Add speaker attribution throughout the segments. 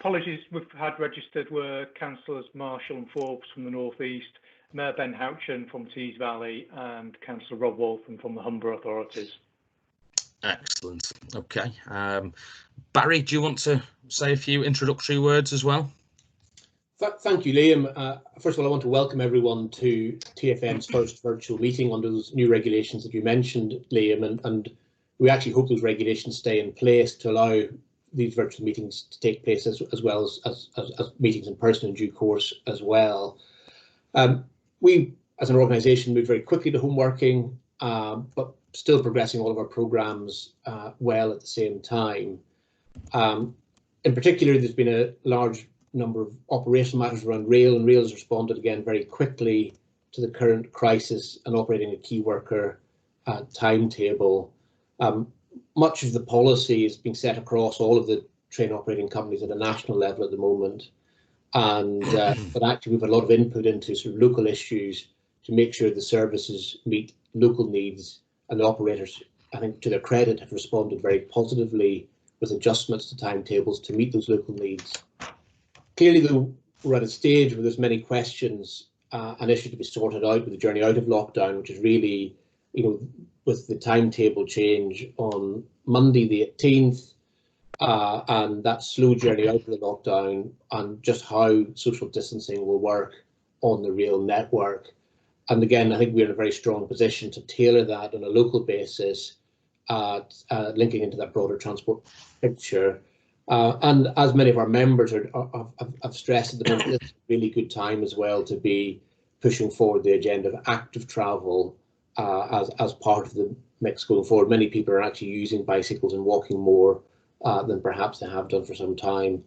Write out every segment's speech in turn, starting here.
Speaker 1: apologies, we've had registered were Councillors Marshall and Forbes from the North East, Mayor Ben Houchin from Tees Valley, and Councillor Rob Waltham from the Humber authorities.
Speaker 2: Excellent. Okay. Barry, do you want to say a few introductory words as well?
Speaker 3: Thank you, Liam. First of all, I want to welcome everyone to TFN's first virtual meeting under those new regulations that you mentioned, Liam, and we actually hope those regulations stay in place to allow these virtual meetings to take place as well as meetings in person in due course as well. We, as an organisation, moved very quickly to home working, but still progressing all of our programmes well at the same time. In particular, there's been a large number of operational matters around rail, and rail has responded again very quickly to the current crisis and operating a key worker timetable. Much of the policy is being set across all of the train operating companies at a national level at the moment, and but actually we've had a lot of input into sort of local issues to make sure the services meet local needs, and the operators, I think to their credit, have responded very positively with adjustments to timetables to meet those local needs. Clearly, though, we're at a stage where there's many questions and issues to be sorted out with the journey out of lockdown, which is really, with the timetable change on Monday the 18th, and that slow journey out of the lockdown, and just how social distancing will work on the rail network. And again, I think we're in a very strong position to tailor that on a local basis, linking into that broader transport picture. And as many of our members have stressed at the moment, it's a really good time as well to be pushing forward the agenda of active travel as part of the mix going forward. Many people are actually using bicycles and walking more than perhaps they have done for some time.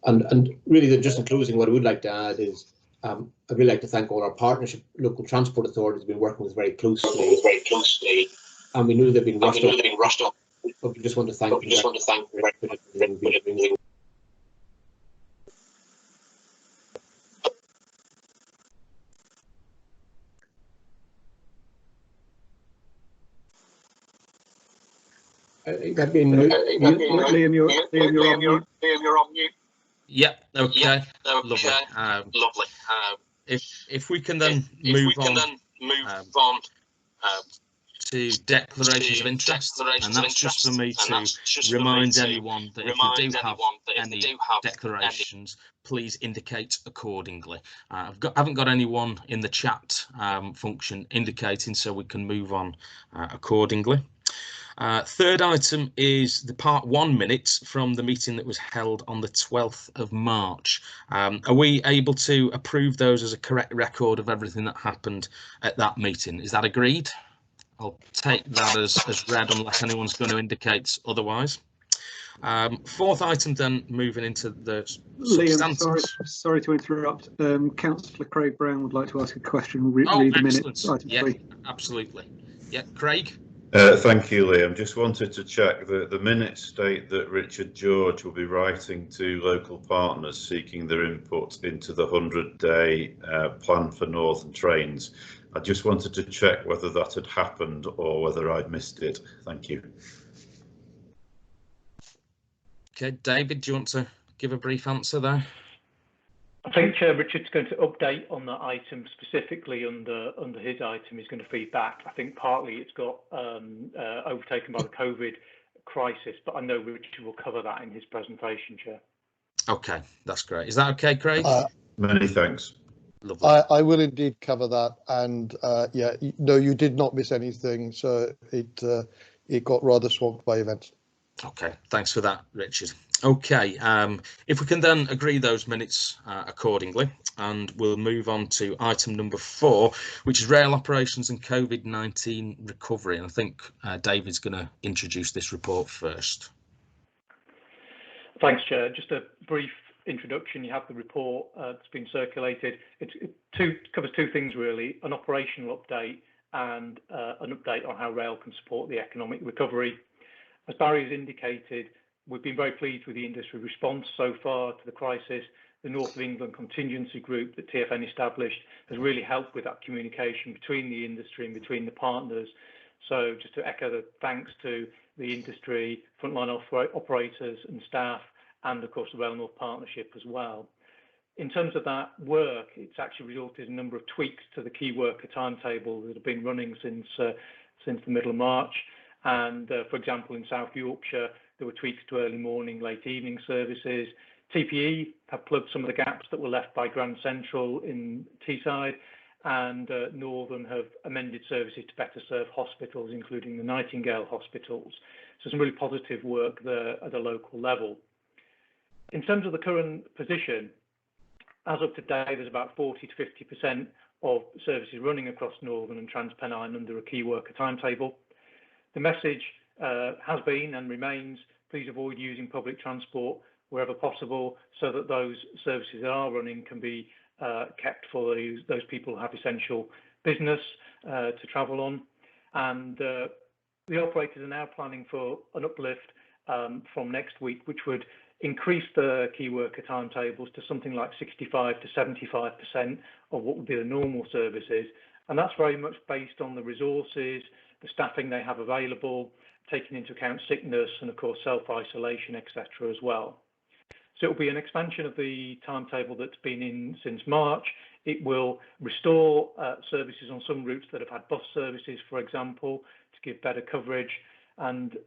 Speaker 3: And really, just in closing, what I would like to add is I'd really like to thank all our partnership local transport authorities have been working with very closely. And we know they've been rushed off. But we just want to thank them.
Speaker 1: Liam, you're on mute.
Speaker 2: Yeah. Okay. Lovely.
Speaker 4: Lovely.
Speaker 2: If we can then move on to declarations of interest, and that's just for me to remind anyone that if we do have any declarations, please indicate accordingly. Haven't got anyone in the chat function indicating, so we can move on accordingly. Third item is the part 1 minutes from the meeting that was held on the 12th of March. Are we able to approve those as a correct record of everything that happened at that meeting? Is that agreed? I'll take that as read unless anyone's going to indicate otherwise. Fourth item then, moving into the
Speaker 5: Liam, sorry to interrupt. Councillor Craig Brown would like to ask a question. Read the minutes.
Speaker 2: Yeah, 3. Absolutely. Yeah, Craig.
Speaker 6: Thank you, Liam. Just wanted to check that the minutes state that Richard George will be writing to local partners seeking their input into the 100-day plan for Northern trains. I just wanted to check whether that had happened or whether I'd missed it. Thank you.
Speaker 2: Okay, David, do you want to give a brief answer there?
Speaker 1: I think Richard's going to update on that item specifically under his item. He's going to feed back. I think partly it's got overtaken by the COVID crisis, but I know Richard will cover that in his presentation, Chair.
Speaker 2: Okay, that's great. Is that okay, Craig?
Speaker 6: Many thanks.
Speaker 2: Lovely.
Speaker 7: I will indeed cover that, and yeah, no, you did not miss anything, so it got rather swamped by events.
Speaker 2: Okay, thanks for that, Richard. Okay, if we can then agree those minutes accordingly, and we'll move on to item number 4, which is rail operations and COVID-19 recovery. And I think David's going to introduce this report first.
Speaker 1: Thanks, Chair. Just a brief introduction. You have the report that's been circulated. It covers 2 things really: an operational update and an update on how rail can support the economic recovery. As Barry has indicated, we've been very pleased with the industry response so far to the crisis. The North of England contingency group that TFN established has really helped with that communication between the industry and between the partners. So just to echo the thanks to the industry, frontline operators and staff, and of course the Rail North Partnership as well. In terms of that work, it's actually resulted in a number of tweaks to the key worker timetable that have been running since the middle of March. And for example, in South Yorkshire, there were tweaks to early morning, late evening services. TPE have plugged some of the gaps that were left by Grand Central in Teesside, and Northern have amended services to better serve hospitals, including the Nightingale hospitals. So some really positive work there at a local level. In terms of the current position, as of today, there's about 40 to 50% of services running across Northern and TransPennine under a key worker timetable. The message has been and remains, please avoid using public transport wherever possible, so that those services that are running can be kept for those people who have essential business to travel on. And the operators are now planning for an uplift from next week, which would increase the key worker timetables to something like 65 to 75% of what would be the normal services. And that's very much based on the resources, the staffing they have available, taking into account sickness and of course self-isolation, etc. as well. So it will be an expansion of the timetable that's been in since March. It will restore services on some routes that have had bus services, for example, to give better coverage. And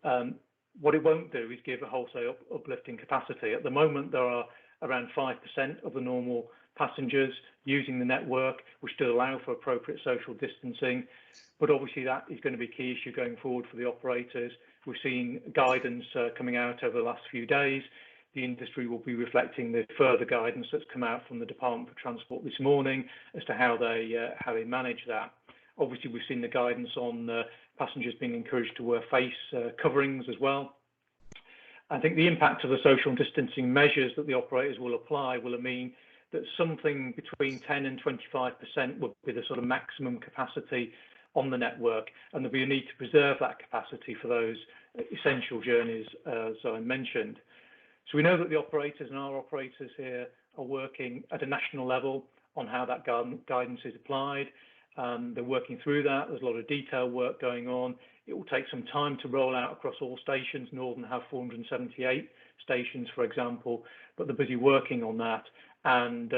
Speaker 1: what it won't do is give a wholesale uplift in capacity. At the moment, there are around 5% of the normal passengers using the network, which still allow for appropriate social distancing. But obviously that is going to be a key issue going forward for the operators. We've seen guidance coming out over the last few days. The industry will be reflecting the further guidance that's come out from the Department for Transport this morning as to how they manage that. Obviously, we've seen the guidance on passengers being encouraged to wear face coverings as well. I think the impact of the social distancing measures that the operators will apply will mean that something between 10 and 25% would be the sort of maximum capacity on the network, and there'll be a need to preserve that capacity for those essential journeys, as I mentioned. So we know that the operators and our operators here are working at a national level on how that guidance is applied. They're working through that. There's a lot of detail work going on. It will take some time to roll out across all stations. Northern have 478 stations, for example, but they're busy working on that. And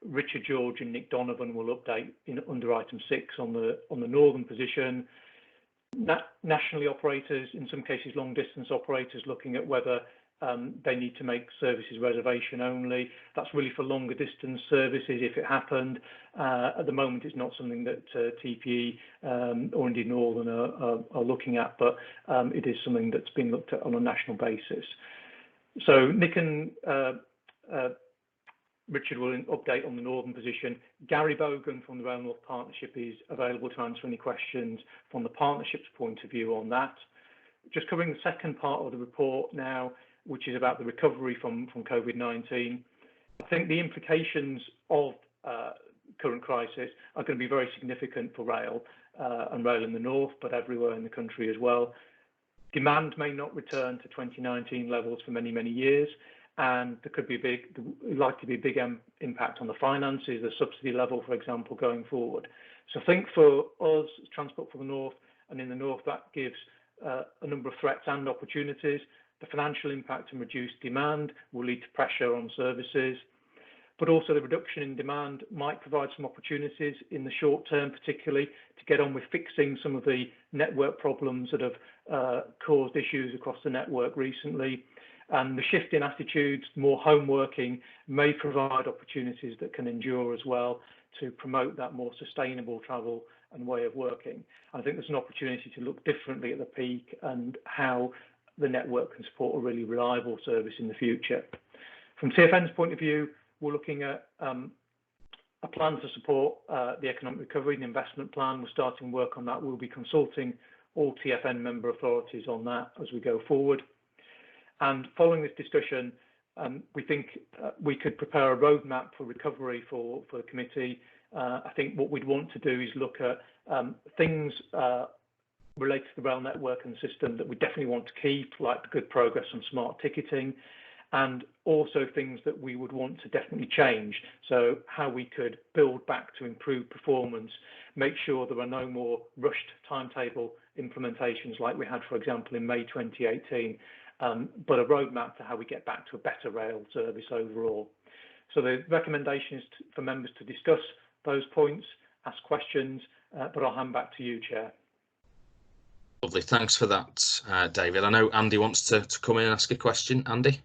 Speaker 1: Richard George and Nick Donovan will update under item 6 on the Northern position. Nationally, operators, in some cases long distance operators, looking at whether they need to make services reservation only. That's really for longer distance services if it happened. At the moment, it's not something that TPE or indeed Northern are looking at, but it is something that's been looked at on a national basis. So Nick and Richard will update on the Northern position. Gary Bogan from the Rail North Partnership is available to answer any questions from the partnership's point of view on that. Just covering the second part of the report now, which is about the recovery from COVID-19. I think the implications of current crisis are going to be very significant for rail and rail in the north, but everywhere in the country as well. Demand may not return to 2019 levels for many, many years, and there could be likely to be a big impact on the finances, the subsidy level, for example, going forward. So I think for us, Transport for the North, and in the north, that gives a number of threats and opportunities. The financial impact and reduced demand will lead to pressure on services, but also the reduction in demand might provide some opportunities in the short term, particularly to get on with fixing some of the network problems that have caused issues across the network recently. And the shift in attitudes, more home working, may provide opportunities that can endure as well to promote that more sustainable travel and way of working. I think there's an opportunity to look differently at the peak and how the network can support a really reliable service in the future. From TFN's point of view, we're looking at a plan to support the economic recovery, an investment plan. We're starting work on that. We'll be consulting all TFN member authorities on that as we go forward. And following this discussion, we think we could prepare a roadmap for recovery for the committee. I think what we'd want to do is look at things related to the rail network and system that we definitely want to keep, like the good progress on smart ticketing, and also things that we would want to definitely change. So how we could build back to improve performance, make sure there are no more rushed timetable implementations like we had, for example, in May 2018, but a roadmap to how we get back to a better rail service overall. So the recommendation is for members to discuss those points, ask questions, but I'll hand back to you, Chair.
Speaker 2: Lovely, thanks for that, David. I know Andy wants to come in and ask a question. Andy?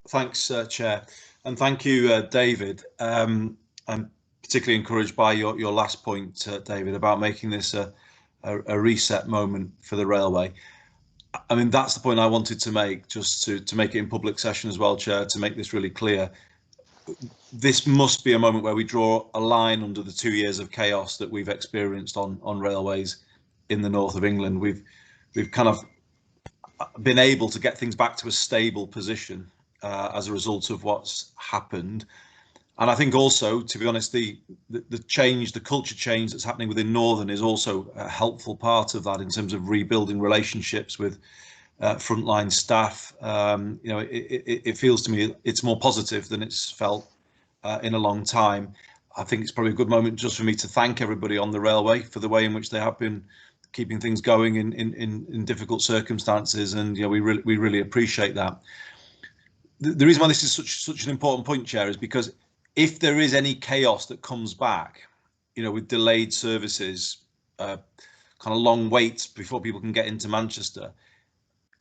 Speaker 4: Thanks, Chair, and thank you, David. I'm particularly encouraged by your last point, David, about making this a reset moment for the railway. I mean, that's the point I wanted to make, just to make it in public session as well, Chair, to make this really clear. This must be a moment where we draw a line under the 2 years of chaos that we've experienced on railways in the north of England. We've kind of been able to get things back to a stable position as a result of what's happened. And I think also, to be honest, the change, the culture change that's happening within Northern is also a helpful part of that in terms of rebuilding relationships with frontline staff. You know, it feels to me it's more positive than it's felt in a long time. I think it's probably a good moment just for me to thank everybody on the railway for the way in which they have been keeping things going in difficult circumstances, and you know, we really appreciate that. The reason why this is such an important point, Chair, is because if there is any chaos that comes back, you know, with delayed services, kind of long waits before people can get into Manchester,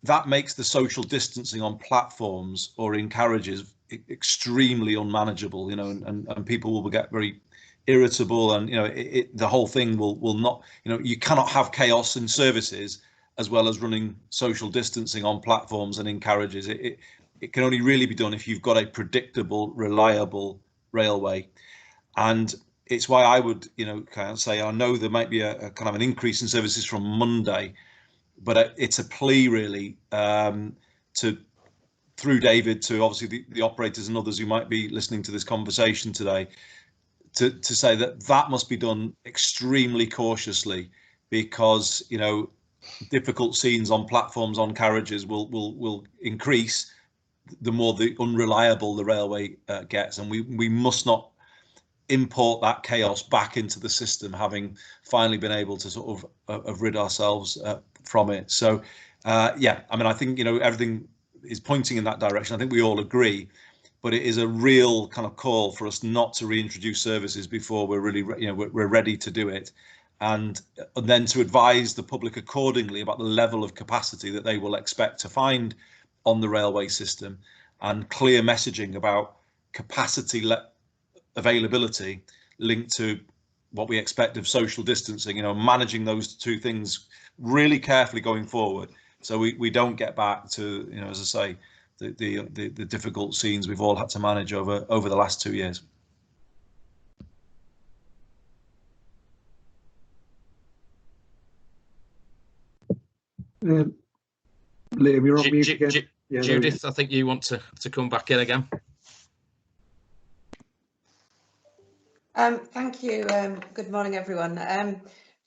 Speaker 4: that makes the social distancing on platforms or in carriages extremely unmanageable, you know, and people will get very irritable, and you know, the whole thing will not, you know, you cannot have chaos in services as well as running social distancing on platforms and in carriages. It can only really be done if you've got a predictable, reliable railway. And it's why I would, you know, kind of say, I know there might be a kind of an increase in services from Monday, but it's a plea really through David to obviously the operators and others who might be listening to this conversation today, to say that must be done extremely cautiously, because you know, difficult scenes on platforms, on carriages will increase the more unreliable the railway gets, and we must not import that chaos back into the system, having finally been able to sort of rid ourselves from it. So yeah, I mean, I think, you know, everything is pointing in that direction. I think we all agree, but it is a real kind of call for us not to reintroduce services before we're really, you know, we're ready to do it, and then to advise the public accordingly about the level of capacity that they will expect to find on the railway system, and clear messaging about capacity availability linked to what we expect of social distancing, you know, managing those two things really carefully going forward, so we don't get back to, you know, as I say, the difficult scenes we've all had to manage over the last 2 years.
Speaker 5: Liam, you're on mute again.
Speaker 2: Yeah, Judith, I think you want to come back in again.
Speaker 8: Thank you. Good morning, everyone.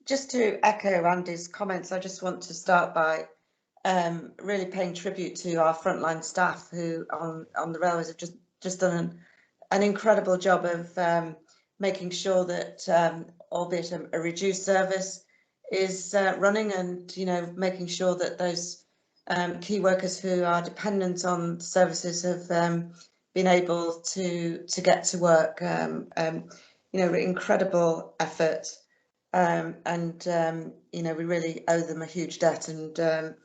Speaker 8: Just to echo Andy's comments, I just want to start by really paying tribute to our frontline staff who on the railways have just done an incredible job of making sure that, albeit a reduced service, is running, and you know, making sure that those key workers who are dependent on services have been able to get to work. You know, incredible effort, and you know, we really owe them a huge debt, and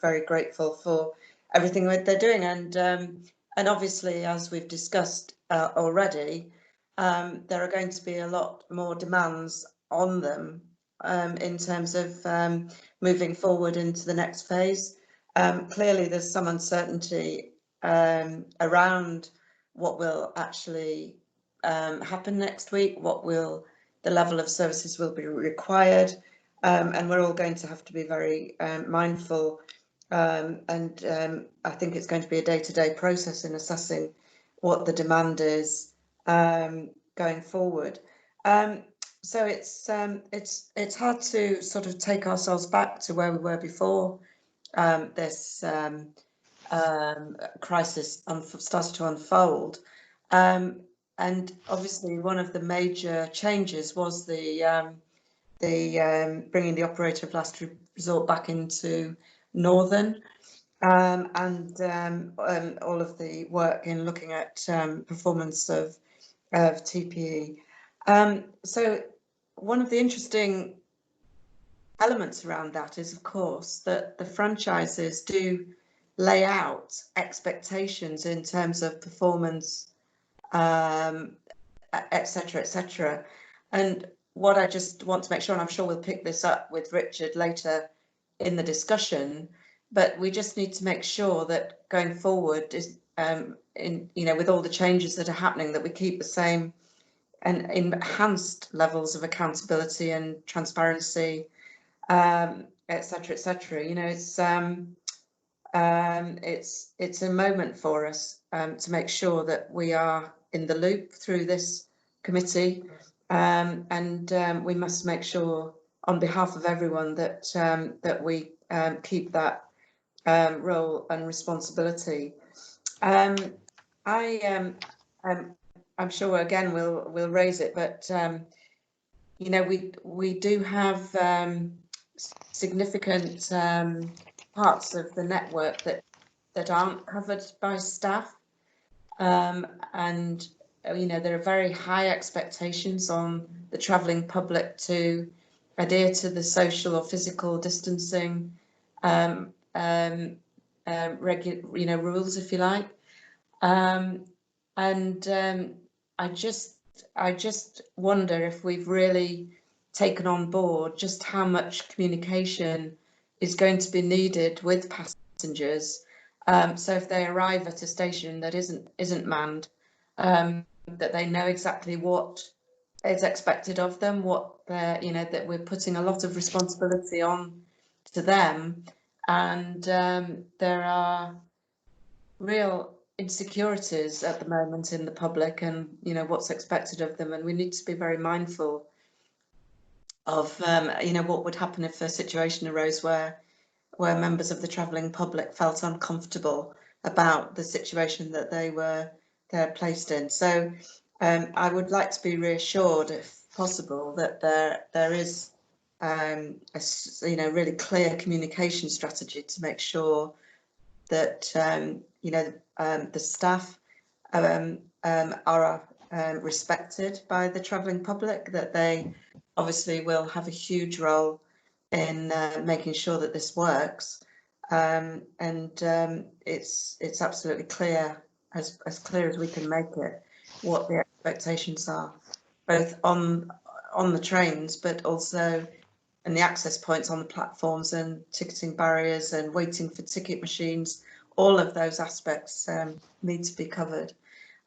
Speaker 8: very grateful for everything that they're doing. And obviously, as we've discussed already, there are going to be a lot more demands on them in terms of moving forward into the next phase. Clearly, there's some uncertainty around what will actually happen next week, the level of services will be required, and we're all going to have to be very mindful, and I think it's going to be a day-to-day process in assessing what the demand is going forward. So it's hard to sort of take ourselves back to where we were before this crisis started to unfold. And obviously, one of the major changes was the bringing the operator of last resort back into Northern. and all of the work in looking at performance of TPE. So one of the interesting elements around that is, of course, that the franchises do lay out expectations in terms of performance, etc., etc. And what I just want to make sure, and I'm sure we'll pick this up with Richard later in the discussion, but we just need to make sure that going forward is, with all the changes that are happening, that we keep the same and enhanced levels of accountability and transparency, etc., etc. It's a moment for us to make sure that we are in the loop through this committee, and we must make sure, on behalf of everyone, that that we keep that role and responsibility. I'm sure again we'll raise it, but we do have significant parts of the network that aren't covered by staff, and there are very high expectations on the travelling public to adhere to the social or physical distancing rules, if you like, I just wonder if we've really taken on board just how much communication is going to be needed with passengers. So if they arrive at a station that isn't manned, that they know exactly what is expected of them, that we're putting a lot of responsibility on to them, and there are real insecurities at the moment in the public, and what's expected of them, and we need to be very mindful of what would happen if a situation arose where members of the travelling public felt uncomfortable about the situation that they're placed in. So I would like to be reassured, if possible, that there is a really clear communication strategy to make sure that the staff are respected by the travelling public, that they obviously will have a huge role in making sure that this works, and it's absolutely clear, as clear as we can make it, what the expectations are, both on the trains, but also in the access points on the platforms, and ticketing barriers, and waiting for ticket machines. All of those aspects need to be covered.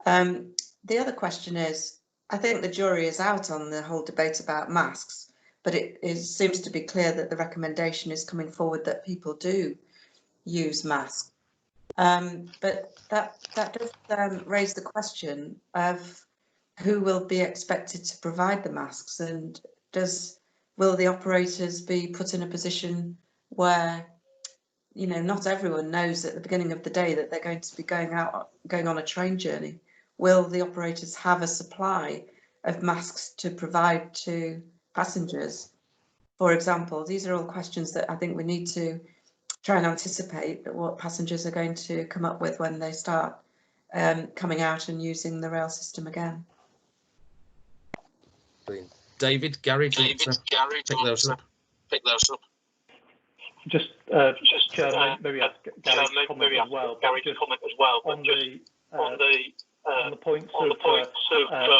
Speaker 8: The other question is, I think the jury is out on the whole debate about masks, but it seems to be clear that the recommendation is coming forward that people do use masks. But that does raise the question of who will be expected to provide the masks, and will the operators be put in a position where not everyone knows at the beginning of the day that they're going to be going on a train journey? Will the operators have a supply of masks to provide to passengers, for example? These are all questions that I think we need to try and anticipate what passengers are going to come up with when they start coming out and using the rail system again.
Speaker 2: Brilliant. David, Gary, do you want to pick those up?
Speaker 1: Just maybe ask Gary's comment as well. On the points of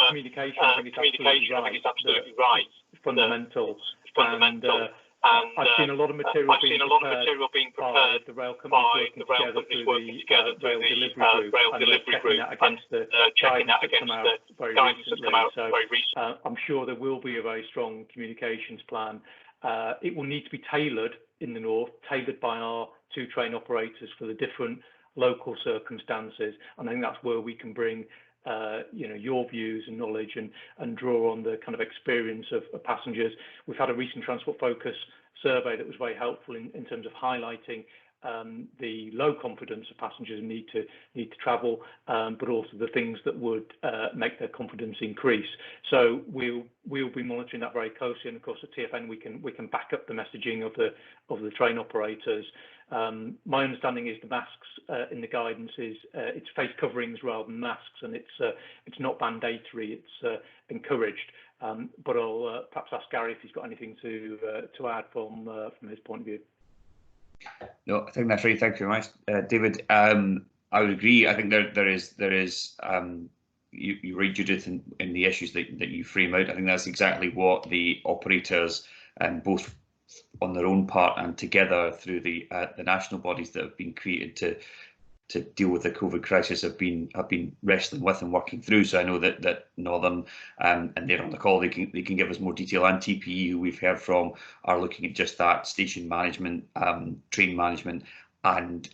Speaker 1: communication, I think it's absolutely right. It's fundamental. And I've seen a lot of material being prepared by the rail companies working together through the rail delivery group, and checking that against the guidance that's come out very recently. I'm sure there will be a very strong communications plan. It will need to be tailored in the north, tailored by our two train operators for the different local circumstances, and I think that's where we can bring your views and knowledge and draw on the kind of experience of passengers. We've had a recent Transport Focus survey that was very helpful in terms of highlighting the low confidence of passengers need to travel, but also the things that would make their confidence increase. So we'll be monitoring that very closely, and of course at TFN we can back up the messaging of the train operators. My understanding is the masks in the guidance is it's face coverings rather than masks, and it's not mandatory, it's encouraged. But I'll perhaps ask Gary if he's got anything to add from his point of view.
Speaker 9: No, I think that's right. Thank you very much, David. I would agree. I think there is you're right, Judith, in the issues that you frame out. I think that's exactly what the operators, both on their own part and together through the national bodies that have been created to deal with the COVID crisis, have been wrestling with and working through. So I know that Northern and they're on the call. They can give us more detail, and TPE, who we've heard from, are looking at just that station management, train management, and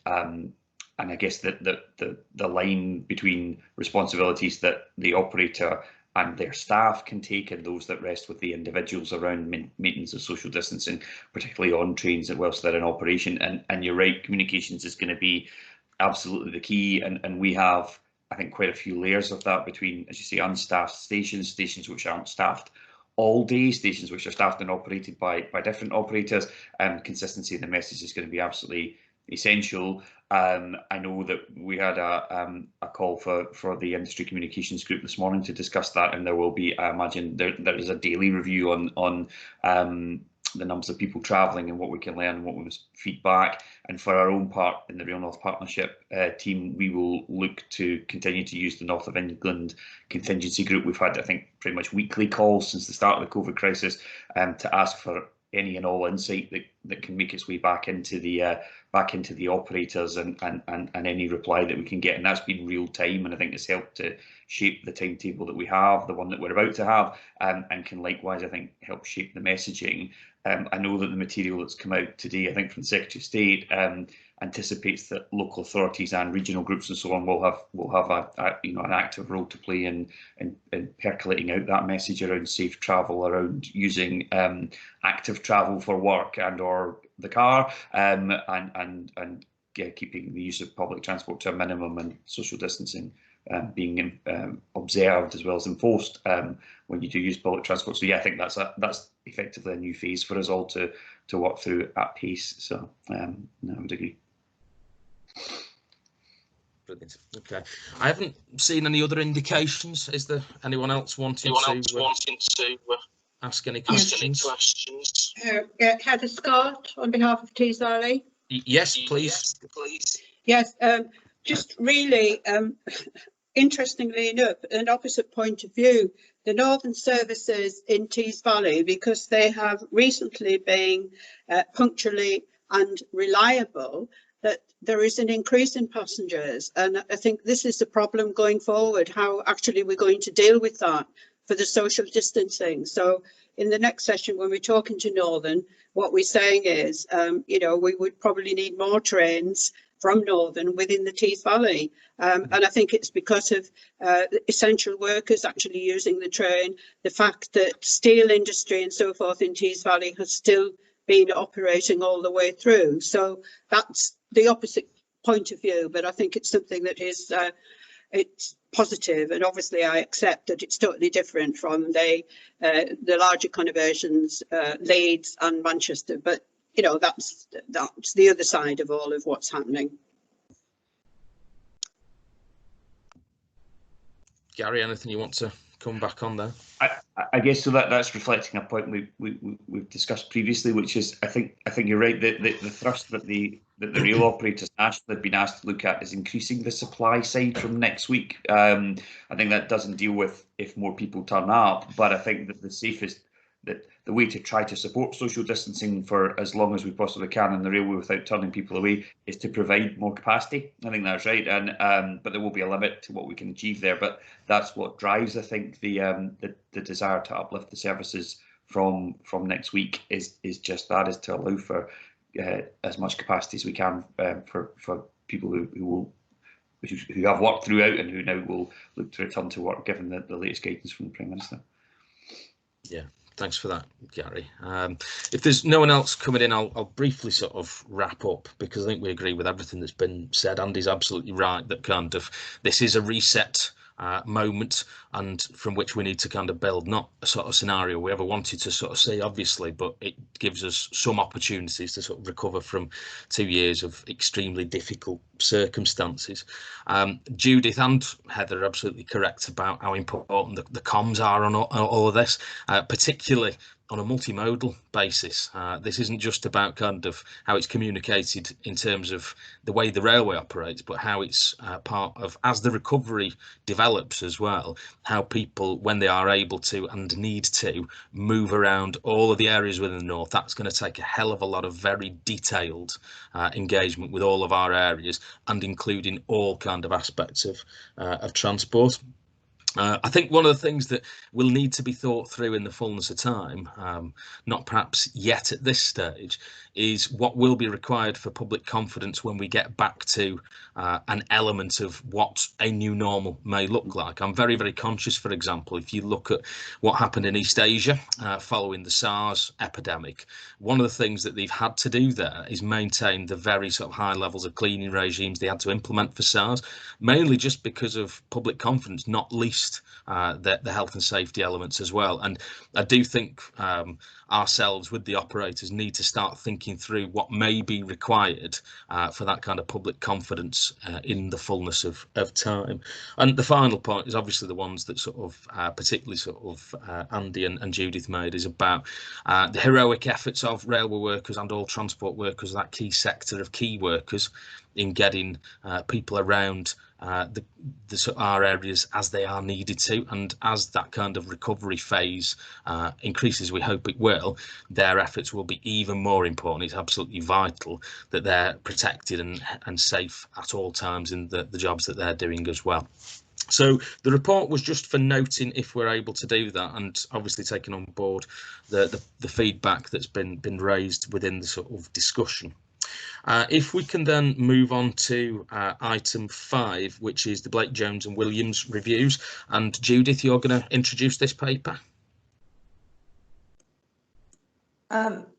Speaker 9: I guess that the line between responsibilities that the operator and their staff can take, and those that rest with the individuals around maintenance of social distancing, particularly on trains whilst they're in operation. And you're right, communications is going to be absolutely the key, and we have, I think, quite a few layers of that between, as you say, unstaffed stations which aren't staffed all day, stations which are staffed and operated by different operators. Consistency in the message is going to be absolutely essential. I know that we had a call for the industry communications group this morning to discuss that, and there will be, I imagine, there is a daily review on the numbers of people travelling and what we can learn and what we must feed back. And for our own part in the Rail North Partnership team, we will look to continue to use the North of England contingency group. We've had, I think, pretty much weekly calls since the start of the COVID crisis to ask for any and all insight that can make its way back into the operators and any reply that we can get. And that's been real time, and I think it's helped to shape the timetable that we have, the one that we're about to have, and can likewise, I think, help shape the messaging. I know that the material that's come out today, I think, from the Secretary of State, anticipates that local authorities and regional groups and so on will have an active role to play in percolating out that message around safe travel, around using active travel for work and or the car, and keeping the use of public transport to a minimum, and social distancing being observed as well as enforced when you do use public transport. So yeah, I think that's effectively a new phase for us all to work through at pace. So I would agree.
Speaker 2: Brilliant. Okay, I haven't seen any other indications. Is there anyone else wanting to ask any questions?
Speaker 10: Heather Scott on behalf of Tees Valley.
Speaker 2: Yes, please.
Speaker 10: Yes, just really interestingly enough, an opposite point of view, the Northern services in Tees Valley, because they have recently been punctually and reliable, that there is an increase in passengers. And I think this is the problem going forward, how actually we're going to deal with that for the social distancing. So in the next session, when we're talking to Northern, what we're saying is, we would probably need more trains from Northern within the Tees Valley. And I think it's because of essential workers actually using the train, the fact that steel industry and so forth in Tees Valley has still been operating all the way through. So that's the opposite point of view, but I think it's something that is it's positive, and obviously I accept that it's totally different from the larger conurbations, Leeds and Manchester, but that's the other side of all of what's happening.
Speaker 2: Gary, anything you want to come back on there?
Speaker 9: I guess so. That's reflecting a point we've discussed previously, which is I think you're right. The thrust that the rail operators have been asked to look at is increasing the supply side from next week. I think that doesn't deal with if more people turn up, but I think that the way to try to support social distancing for as long as we possibly can on the railway without turning people away is to provide more capacity. I think that's right, and but there will be a limit to what we can achieve there. But that's what drives, I think, the desire to uplift the services from next week is just that, is to allow for as much capacity as we can for people who have worked throughout and who now will look to return to work, given the latest guidance from the Prime Minister.
Speaker 2: Yeah. Thanks for that, Gary. If there's no one else coming in, I'll briefly sort of wrap up, because I think we agree with everything that's been said. Andy's absolutely right that this is a reset moment, and from which we need to kind of build, not a sort of scenario we ever wanted to sort of see, obviously, but it gives us some opportunities to sort of recover from 2 years of extremely difficult circumstances. Judith and Heather are absolutely correct about how important the comms are on all of this, particularly on a multimodal basis. This isn't just about kind of how it's communicated in terms of the way the railway operates, but how it's part of, as the recovery develops as well, how people, when they are able to and need to move around all of the areas within the north. That's going to take a hell of a lot of very detailed engagement with all of our areas, and including all kind of aspects of transport. I think one of the things that will need to be thought through in the fullness of time, not perhaps yet at this stage, is what will be required for public confidence when we get back to an element of what a new normal may look like. I'm very, very conscious, for example, if you look at what happened in East Asia following the SARS epidemic, one of the things that they've had to do there is maintain the very sort of high levels of cleaning regimes they had to implement for SARS, mainly just because of public confidence, not least the health and safety elements as well. And I do think ourselves with the operators need to start thinking through what may be required for that kind of public confidence in the fullness of time. And the final point is obviously the ones that sort of particularly sort of Andy and Judith made, is about the heroic efforts of railway workers and all transport workers, that key sector of key workers, in getting people around our areas as they are needed to, and as that kind of recovery phase increases, we hope it will, their efforts will be even more important. It's absolutely vital that they're protected and safe at all times in the jobs that they're doing as well. So the report was just for noting if we're able to do that, and obviously taking on board the feedback that's been raised within the sort of discussion. If we can then move on to item 5, which is the Blake, Jones and Williams reviews. And Judith, you're going to introduce this paper.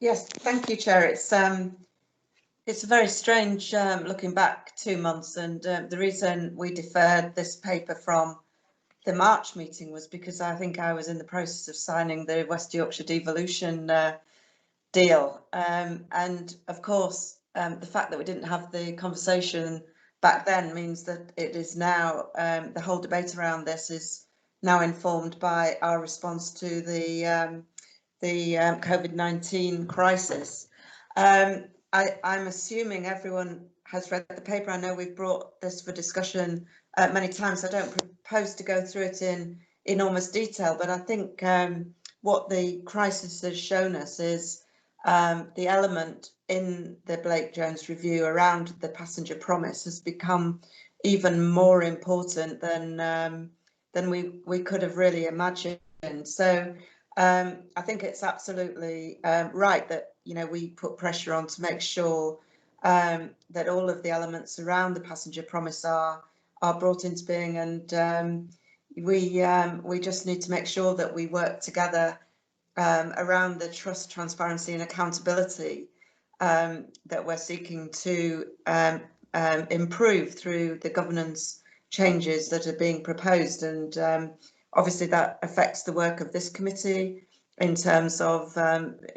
Speaker 8: Yes, thank you, Chair. It's very strange looking back 2 months, and the reason we deferred this paper from the March meeting was because I think I was in the process of signing the West Yorkshire devolution deal, and of course the fact that we didn't have the conversation back then means that it is now, the whole debate around this is now informed by our response to the COVID-19 crisis. I'm assuming everyone has read the paper. I know we've brought this for discussion many times. I don't propose to go through it in enormous detail, but I think what the crisis has shown us is the element in the Blake Jones review around the passenger promise has become even more important than we could have really imagined. So I think it's absolutely right that, you know, we put pressure on to make sure that all of the elements around the passenger promise are brought into being, and we just need to make sure that we work together around the trust, transparency and accountability that we're seeking to improve through the governance changes that are being proposed. And obviously that affects the work of this committee in terms of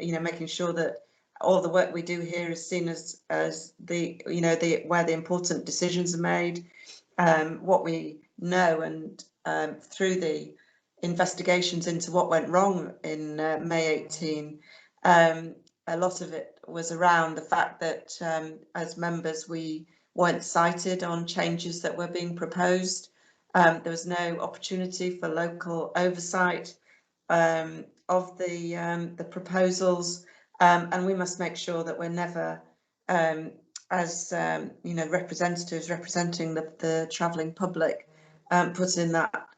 Speaker 8: you know, making sure that all the work we do here is seen as the, you know, where the important decisions are made, what we know, and through the investigations into what went wrong in May 18, a lot of it was around the fact that as members we weren't cited on changes that were being proposed. There was no opportunity for local oversight of the proposals, and we must make sure that we're never, as you know, representatives representing the travelling public, put in that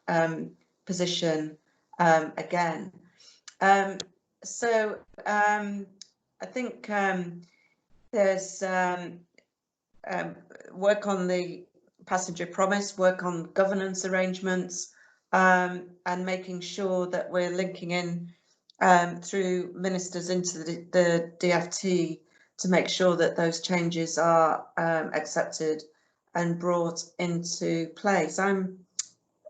Speaker 8: position again. So I think there's work on the passenger promise, work on governance arrangements, and making sure that we're linking in through ministers into the DFT to make sure that those changes are accepted and brought into place. I'm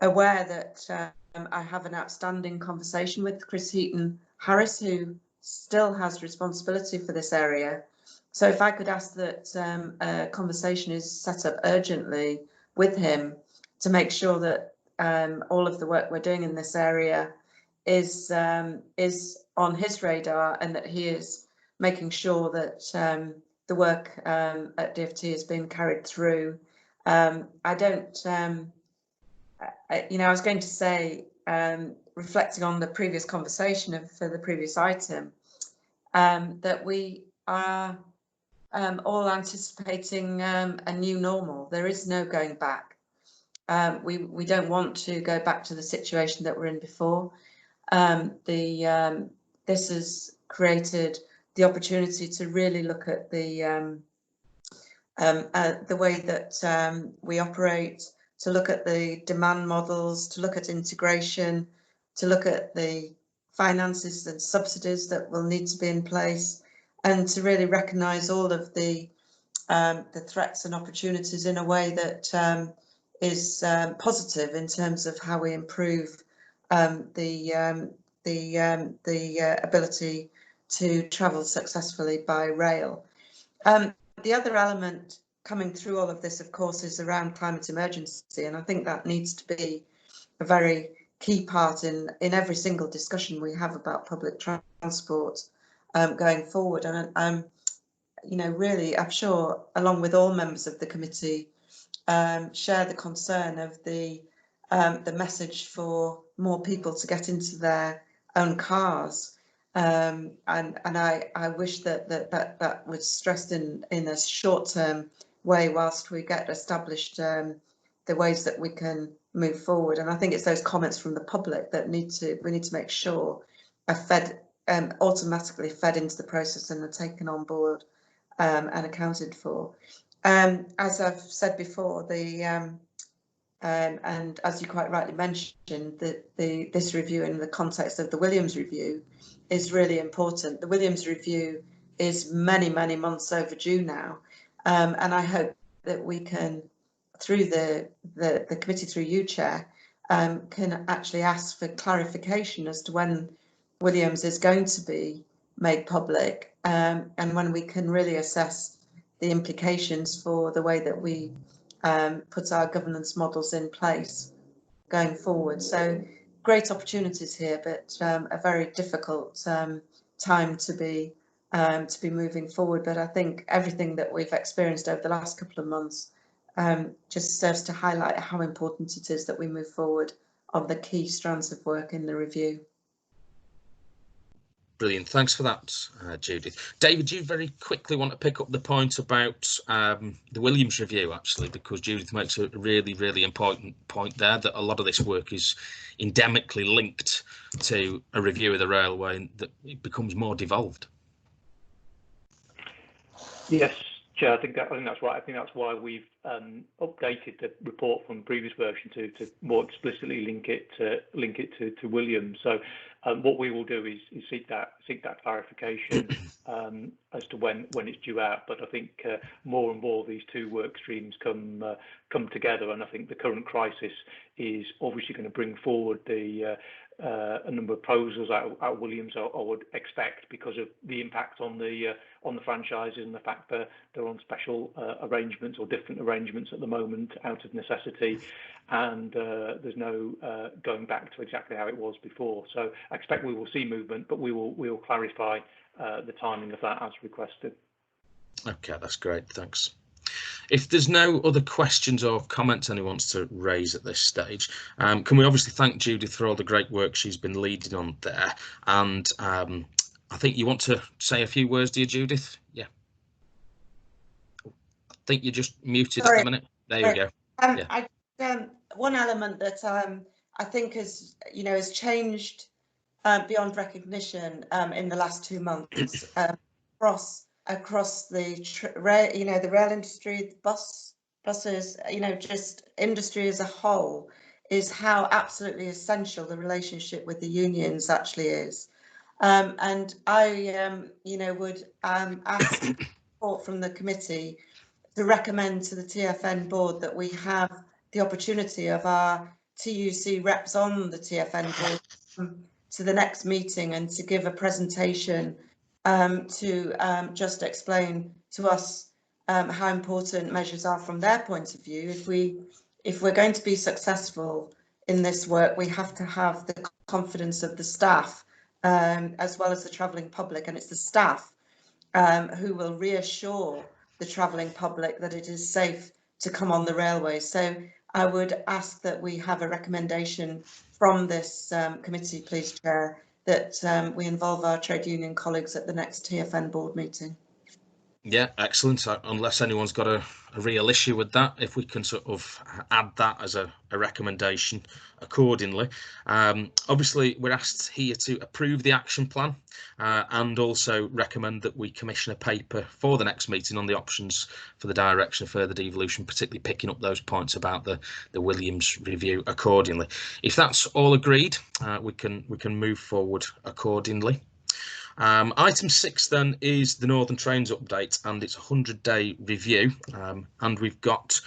Speaker 8: aware that I have an outstanding conversation with Chris Heaton Harris, who still has responsibility for this area. So if I could ask that a conversation is set up urgently with him to make sure that all of the work we're doing in this area is on his radar, and that he is making sure that the work at DFT is being carried through. I don't, I was going to say, reflecting on the previous conversation for the previous item, that we are all anticipating a new normal. There is no going back. We don't want to go back to the situation that we're in before. This has created the opportunity to really look at the way that we operate, to look at the demand models, to look at integration, to look at the finances and subsidies that will need to be in place, and to really recognise all of the threats and opportunities in a way that is positive in terms of how we improve the ability to travel successfully by rail. The other element coming through all of this, of course, is around climate emergency, and I think that needs to be a very key part in every single discussion we have about public transport going forward. And really, I'm sure, along with all members of the committee, share the concern of the message for more people to get into their own cars. And I wish that was stressed in a short-term way whilst we get established the ways that we can move forward. And I think it's those comments from the public that we need to make sure are fed automatically fed into the process and are taken on board and accounted for. As I've said before, and as you quite rightly mentioned, this review in the context of the Williams review is really important. The Williams review is many months overdue now, and I hope that we can, through the committee, through you, Chair, can actually ask for clarification as to when Williams is going to be made public, and when we can really assess the implications for the way that we put our governance models in place going forward. So great opportunities here, but a very difficult time to be moving forward. But I think everything that we've experienced over the last couple of months just serves to highlight how important it is that we move forward on the key strands of work in the review.
Speaker 2: Brilliant. Thanks for that, Judith. David, do you very quickly want to pick up the point about the Williams review, actually, because Judith makes a really important point there, that a lot of this work is endemically linked to a review of the railway and that it becomes more devolved.
Speaker 1: Yes, Chair, I think that's right. I think that's why we've updated the report from the previous version to more explicitly link it to Williams. So what we will do is seek that clarification as to when it's due out. But I think more and more of these two work streams come together, and I think the current crisis is obviously going to bring forward a number of proposals at Williams, I would expect, because of the impact on the franchises and the fact that they're on special arrangements or different arrangements at the moment out of necessity, and there's no going back to exactly how it was before. So I expect we will see movement, but we will clarify the timing of that as requested.
Speaker 2: Okay, that's great. Thanks. If there's no other questions or comments anyone wants to raise at this stage, can we obviously thank Judith for all the great work she's been leading on there. And I think you want to say a few words, dear Judith? Yeah. I think you're just muted at the minute. There you go.
Speaker 8: Yeah. One element that I think has changed beyond recognition in the last 2 months across the rail industry, the buses, just industry as a whole, is how absolutely essential the relationship with the unions actually is. And I would ask support from the committee to recommend to the TFN board that we have the opportunity of our TUC reps on the TFN board to the next meeting and to give a presentation to just explain to us how important measures are from their point of view. If we're going to be successful in this work, we have to have the confidence of the staff as well as the travelling public, and it's the staff who will reassure the travelling public that it is safe to come on the railway. So I would ask that we have a recommendation from this committee, please, Chair, that we involve our trade union colleagues at the next TFN board meeting.
Speaker 2: Yeah, excellent. Unless anyone's got a real issue with that, if we can sort of add that as a recommendation accordingly. Obviously, we're asked here to approve the action plan and also recommend that we commission a paper for the next meeting on the options for the direction of further devolution, particularly picking up those points about the Williams review accordingly. If that's all agreed, we can move forward accordingly. Item 6 then is the Northern Trains update, and it's a 100-day review, and we've got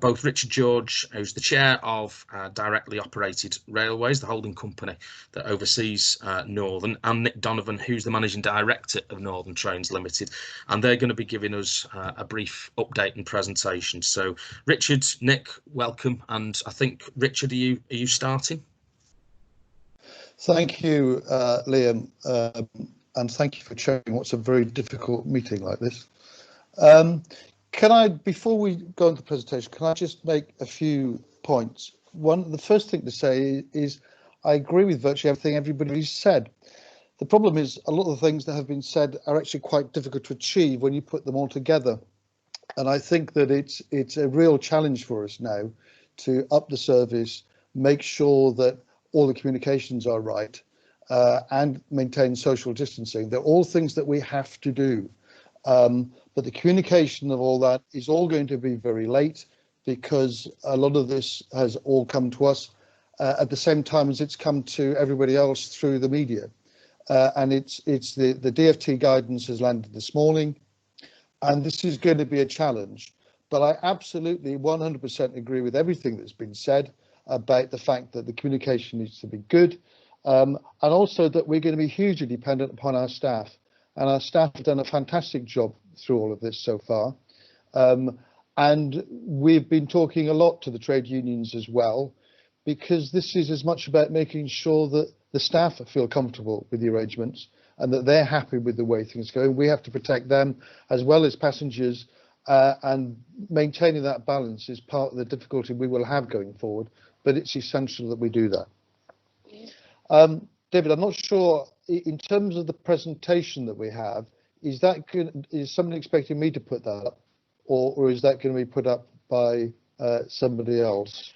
Speaker 2: both Richard George, who's the chair of Directly Operated Railways, the holding company that oversees Northern, and Nick Donovan, who's the managing director of Northern Trains Limited, and they're going to be giving us a brief update and presentation. So Richard, Nick, welcome, and I think Richard, are you starting?
Speaker 7: Thank you, Liam. And thank you for chairing what's a very difficult meeting like this. Can I, before we go into the presentation, can I just make a few points? The first thing to say is I agree with virtually everything everybody's said. The problem is a lot of the things that have been said are actually quite difficult to achieve when you put them all together. And I think that it's a real challenge for us now to up the service, make sure that all the communications are right, and maintain social distancing. They're all things that we have to do. But the communication of all that is all going to be very late because a lot of this has all come to us at the same time as it's come to everybody else through the media. And it's the DFT guidance has landed this morning, and this is going to be a challenge. But I absolutely 100% agree with everything that's been said about the fact that the communication needs to be good. And also that we're going to be hugely dependent upon our staff, and our staff have done a fantastic job through all of this so far. And we've been talking a lot to the trade unions as well, because this is as much about making sure that the staff feel comfortable with the arrangements and that they're happy with the way things go. We have to protect them as well as passengers, and maintaining that balance is part of the difficulty we will have going forward, but it's essential that we do that. David, I'm not sure, in terms of the presentation that we have, is somebody expecting me to put that up, or is that going to be put up by somebody else?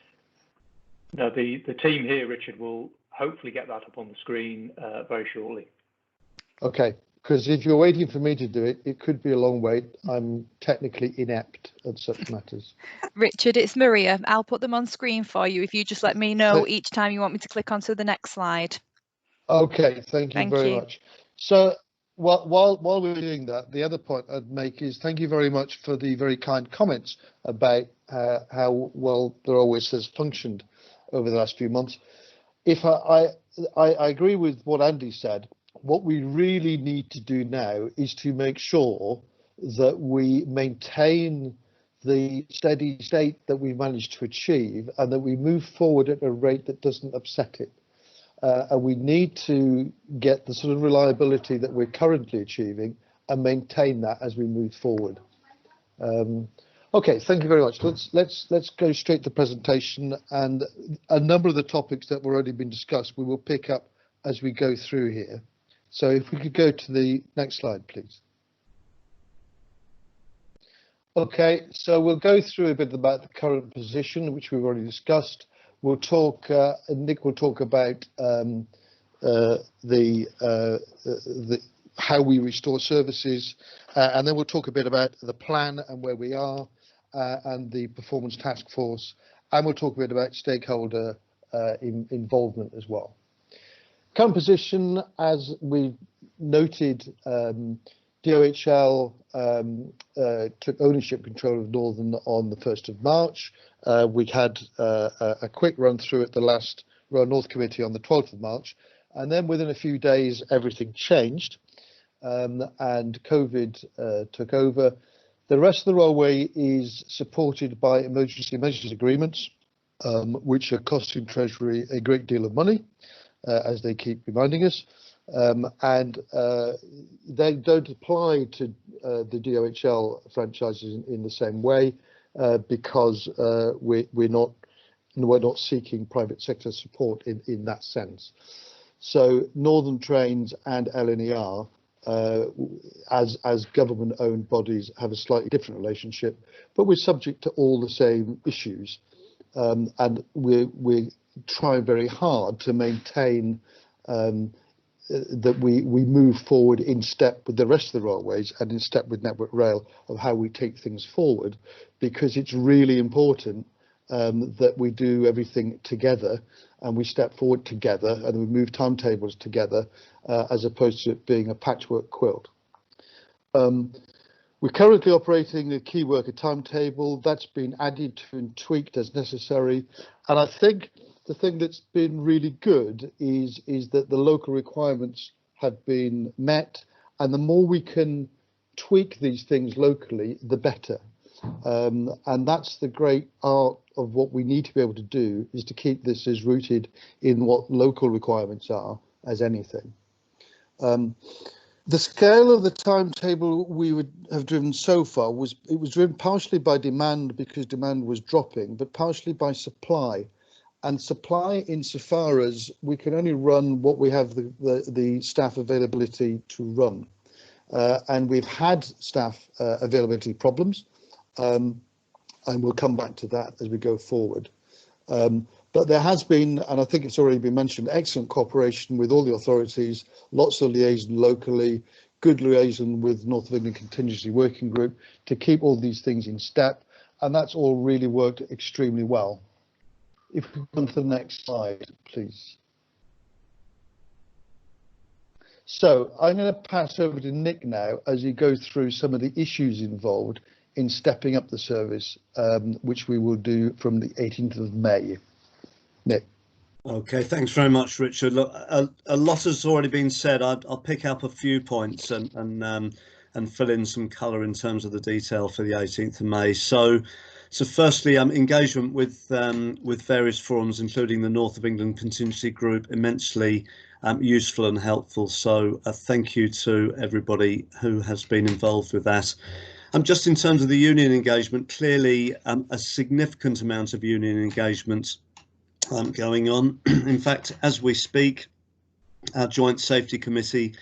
Speaker 1: No, the team here, Richard, will hopefully get that up on the screen very shortly. Okay, because if you're waiting for me to do it, it could be a long wait. I'm technically inept at such matters.
Speaker 11: Richard, it's Maria. I'll put them on screen for you if you just let me know each time you want me to click onto the next slide.
Speaker 7: Okay, thank you very much. So while we're doing that, the other point I'd make is thank you very much for the very kind comments about how well the railways has functioned over the last few months. If I agree with what Andy said, what we really need to do now is to make sure that we maintain the steady state that we managed to achieve and that we move forward at a rate that doesn't upset it. And we need to get the sort of reliability that we're currently achieving and maintain that as we move forward. Okay, thank you very much. Let's go straight to the presentation, and a number of the topics that were already been discussed we will pick up as we go through here. So if we could go to the next slide, please. Okay, so we'll go through a bit about the current position, which we've already discussed. We'll talk, Nick will talk about how we restore services, and then we'll talk a bit about the plan and where we are, and the performance task force, and we'll talk a bit about stakeholder involvement as well. Current position, as we noted, DOHL took ownership control of Northern on the 1st of March. We had a quick run through at the last Royal North Committee on the 12th of March, and then within a few days everything changed, and COVID took over. The rest of the railway is supported by emergency measures agreements, which are costing Treasury a great deal of money, as they keep reminding us, and they don't apply to the DOHL franchises in the same way, because we're not seeking private sector support in that sense. So Northern Trains and LNER, as government-owned bodies, have a slightly different relationship, but we're subject to all the same issues, and we're trying very hard to maintain that we move forward in step with the rest of the railways and in step with Network Rail of how we take things forward, because it's really important that we do everything together and we step forward together and we move timetables together, as opposed to it being a patchwork quilt. We're currently operating a key worker timetable that's been added to and tweaked as necessary, and I think the thing that's been really good is that the local requirements have been met, and the more we can tweak these things locally, the better. And that's the great art of what we need to be able to do, is to keep this as rooted in what local requirements are as anything. The scale of the timetable we would have driven so far was driven partially by demand, because demand was dropping, but partially by supply. And supply insofar as we can only run what we have the staff availability to run. And we've had staff availability problems, and we'll come back to that as we go forward. But there has been, and I think it's already been mentioned, excellent cooperation with all the authorities, lots of liaison locally, good liaison with North of England Contingency Working Group to keep all these things in step, and that's all really worked extremely well. If we go on to the next slide, please. So I'm going to pass over to Nick now as he goes through some of the issues involved in stepping up the service, which we will do from the 18th of May. Nick.
Speaker 12: Okay, thanks very much, Richard. Look, a lot has already been said. I'll pick up a few points and fill in some colour in terms of the detail for the 18th of May. So firstly, engagement with various forums, including the North of England Contingency Group, immensely useful and helpful. So thank you to everybody who has been involved with that. Just in terms of the union engagement, clearly a significant amount of union engagement going on. In fact, as we speak, our Joint Safety Committee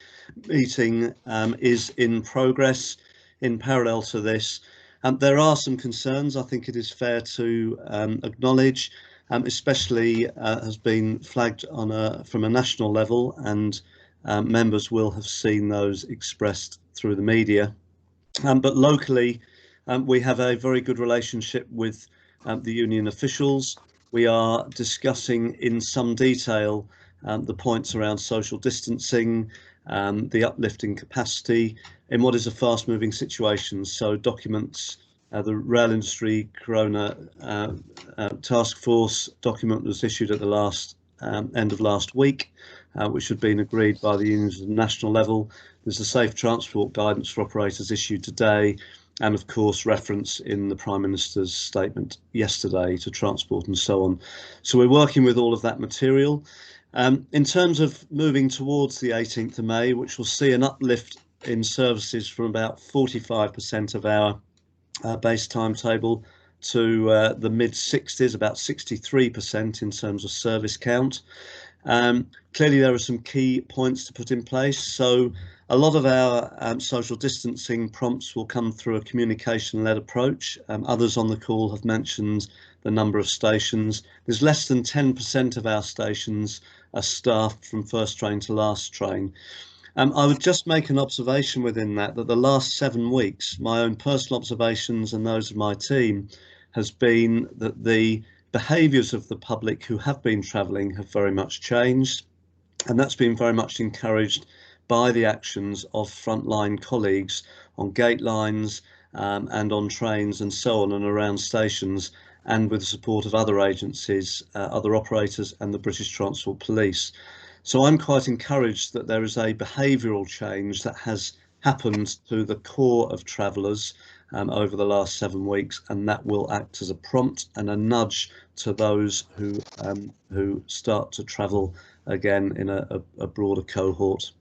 Speaker 12: meeting is in progress. In parallel to this, there are some concerns I think it is fair to acknowledge, especially has been flagged from a national level, and members will have seen those expressed through the media. But locally, we have a very good relationship with the union officials. We are discussing in some detail the points around social distancing, the uplifting capacity in what is a fast-moving situation. So documents, the Rail Industry Corona Task Force document was issued at the end of last week, which had been agreed by the unions at the national level. There's the Safe Transport Guidance for Operators issued today, and of course reference in the Prime Minister's statement yesterday to transport and so on. So we're working with all of that material. In terms of moving towards the 18th of May, which will see an uplift in services from about 45% of our base timetable to the mid-60s, about 63% in terms of service count. Clearly there are some key points to put in place. So a lot of our social distancing prompts will come through a communication-led approach. Others on the call have mentioned the number of stations. There's less than 10% of our stations are staffed from first train to last train. I would just make an observation within that the last 7 weeks, my own personal observations and those of my team, has been that the behaviours of the public who have been travelling have very much changed, and that's been very much encouraged by the actions of frontline colleagues on gate lines and on trains and so on and around stations, and with the support of other agencies, other operators and the British Transport Police. So I'm quite encouraged that there is a behavioural change that has happened to the core of travellers over the last 7 weeks, and that will act as a prompt and a nudge to those who start to travel again in a broader cohort.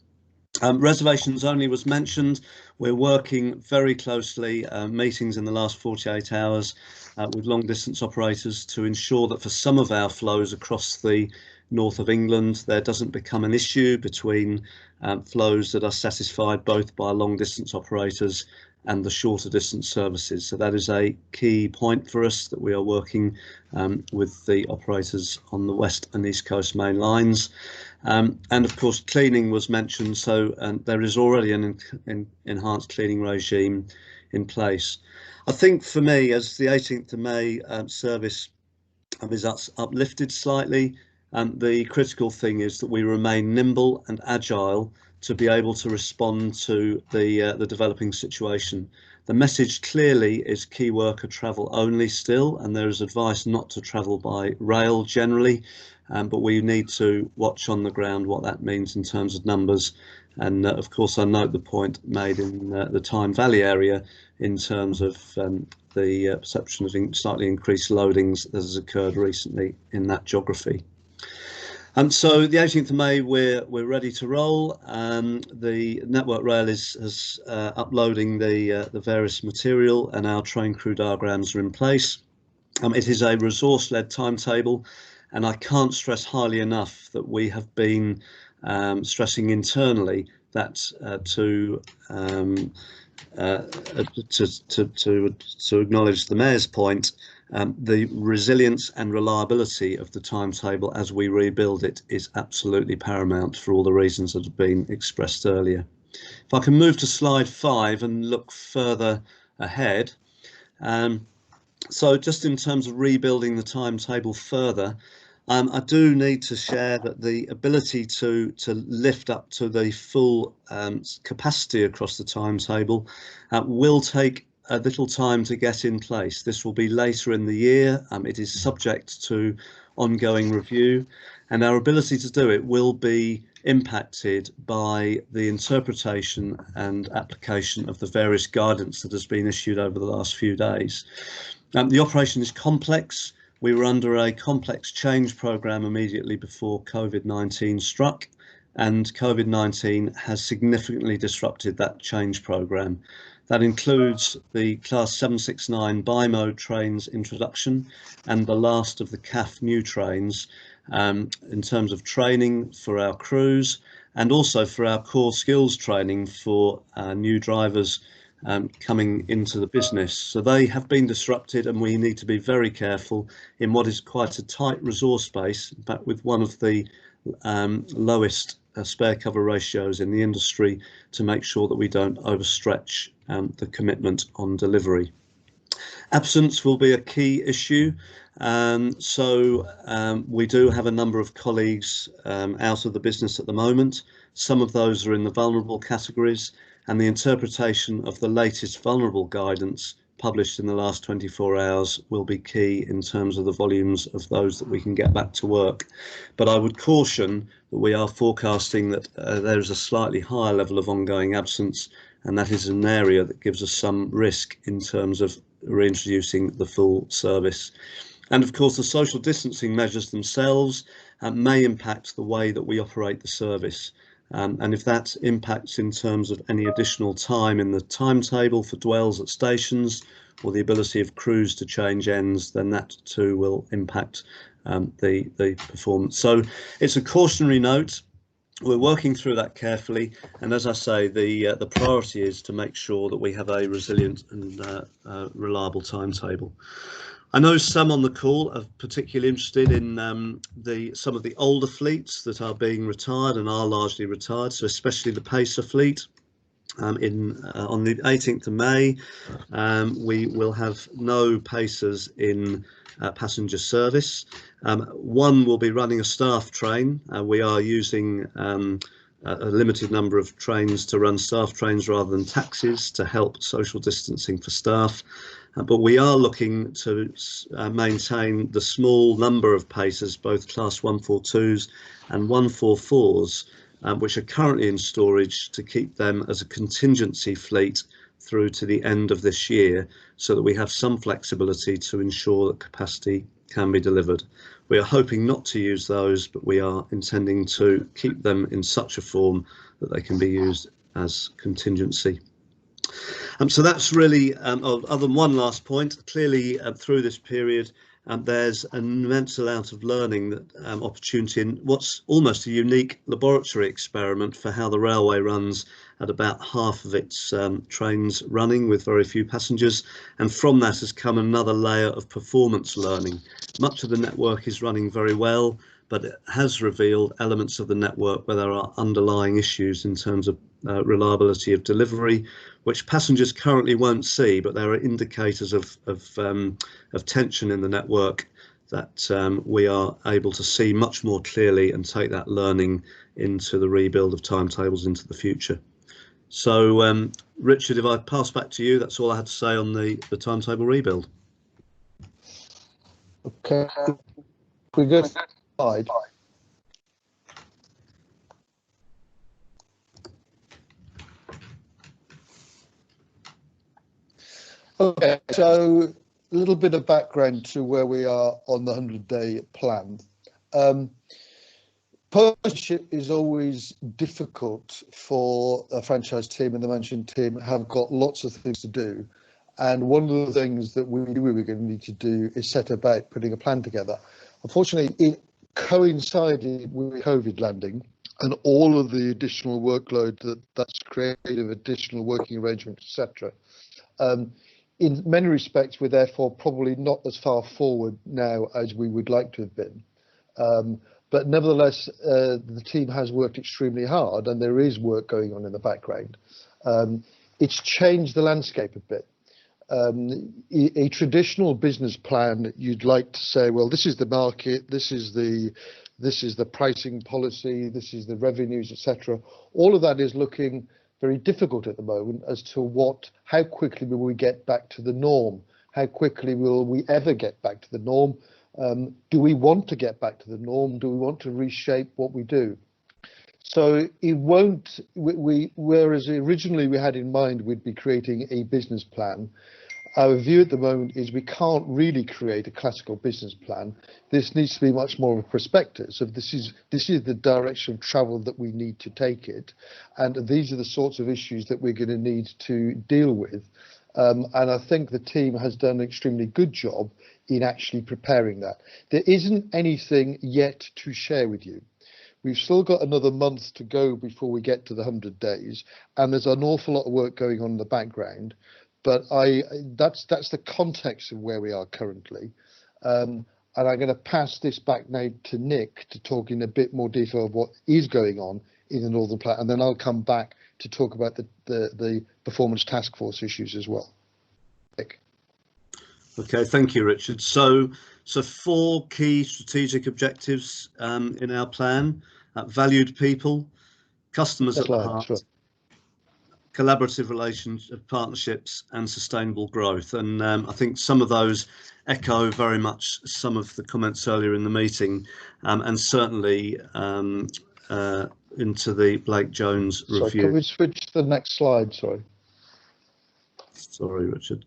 Speaker 12: Reservations only was mentioned. We're working very closely, meetings in the last 48 hours with long distance operators to ensure that for some of our flows across the north of England, there doesn't become an issue between flows that are satisfied both by long distance operators and the shorter distance services. So that is a key point for us, that we are working with the operators on the west and east coast main lines. And of course, cleaning was mentioned, so there is already an enhanced cleaning regime in place. I think for me, as the 18th of May service is uplifted slightly, the critical thing is that we remain nimble and agile to be able to respond to the developing situation. The message clearly is key worker travel only still, and there is advice not to travel by rail generally, but we need to watch on the ground what that means in terms of numbers. And of course, I note the point made in the Tyne Valley area in terms of the perception of slightly increased loadings that has occurred recently in that geography. So the 18th of May, we're ready to roll. The Network Rail is uploading the various material, and our train crew diagrams are in place. It is a resource-led timetable, and I can't stress highly enough that we have been stressing internally that to acknowledge the Mayor's point, the resilience and reliability of the timetable as we rebuild it is absolutely paramount for all the reasons that have been expressed earlier. If I can move to slide 5 and look further ahead. So just in terms of rebuilding the timetable further, I do need to share that the ability to lift up to the full capacity across the timetable will take a little time to get in place. This will be later in the year. It is subject to ongoing review, and our ability to do it will be impacted by the interpretation and application of the various guidance that has been issued over the last few days. The operation is complex. We were under a complex change programme immediately before COVID-19 struck, and COVID-19 has significantly disrupted that change programme. That includes the Class 769 bi-mode trains introduction and the last of the CAF new trains in terms of training for our crews, and also for our core skills training for new drivers coming into the business. So they have been disrupted, and we need to be very careful in what is quite a tight resource base, in fact with one of the lowest spare cover ratios in the industry, to make sure that we don't overstretch the commitment on delivery. Absence will be a key issue. We do have a number of colleagues out of the business at the moment. Some of those are in the vulnerable categories, and the interpretation of the latest vulnerable guidance published in the last 24 hours will be key in terms of the volumes of those that we can get back to work. But I would caution that we are forecasting that there is a slightly higher level of ongoing absence, and that is an area that gives us some risk in terms of reintroducing the full service. And of course, the social distancing measures themselves may impact the way that we operate the service. And if that impacts in terms of any additional time in the timetable for dwells at stations, or the ability of crews to change ends, then that too will impact the performance. So it's a cautionary note. We're working through that carefully, and as I say, the priority is to make sure that we have a resilient and reliable timetable. I know some on the call are particularly interested in some of the older fleets that are being retired and are largely retired, so especially the Pacer fleet. On the 18th of May, we will have no Pacers in passenger service. One will be running a staff train. We are using a limited number of trains to run staff trains rather than taxis to help social distancing for staff. But we are looking to maintain the small number of pacers, both Class 142s and 144s, which are currently in storage, to keep them as a contingency fleet through to the end of this year, so that we have some flexibility to ensure that capacity can be delivered. We are hoping not to use those, but we are intending to keep them in such a form that they can be used as contingency. So that's really, other than one last point, clearly through this period, there's an immense amount of learning, that opportunity in what's almost a unique laboratory experiment for how the railway runs at about half of its trains running with very few passengers. And from that has come another layer of performance learning. Much of the network is running very well, but it has revealed elements of the network where there are underlying issues in terms of reliability of delivery, which passengers currently won't see, but there are indicators of tension in the network that we are able to see much more clearly and take that learning into the rebuild of timetables into the future. So, Richard, if I pass back to you, that's all I had to say on the timetable rebuild.
Speaker 7: Okay, we go to the slide. Okay, so a little bit of background to where we are on the 100-day plan. Partnership is always difficult for a franchise team, and the management team have got lots of things to do. And one of the things that we were going to need to do is set about putting a plan together. Unfortunately, it coincided with COVID landing and all of the additional workload that's created of additional working arrangements, etc. In many respects, we're therefore probably not as far forward now as we would like to have been. But nevertheless, the team has worked extremely hard, and there is work going on in the background. It's changed the landscape a bit. A traditional business plan, you'd like to say, well, this is the market, this is the pricing policy, this is the revenues, etc. All of that is looking very difficult at the moment as to how quickly will we get back to the norm? How quickly will we ever get back to the norm? Do we want to get back to the norm? Do we want to reshape what we do? So it won't, whereas originally we had in mind we'd be creating a business plan, our view at the moment is we can't really create a classical business plan. This needs to be much more of a prospectus of this is the direction of travel that we need to take it, and these are the sorts of issues that we're going to need to deal with. And I think the team has done an extremely good job in actually preparing that. There isn't anything yet to share with you. We've still got another month to go before we get to the 100 days, and there's an awful lot of work going on in the background. But that's the context of where we are currently. And I'm going to pass this back now to Nick to talk in a bit more detail of what is going on in the Northern Plan, and then I'll come back to talk about the performance task force issues as well. Nick.
Speaker 12: Okay, thank you, Richard. So 4 key strategic objectives in our plan: valued people, customers at the heart, collaborative relations, partnerships, and sustainable growth. And I think some of those echo very much some of the comments earlier in the meeting, and certainly into the Blake Jones review.
Speaker 7: So can we switch to the next slide? Sorry,
Speaker 12: Richard.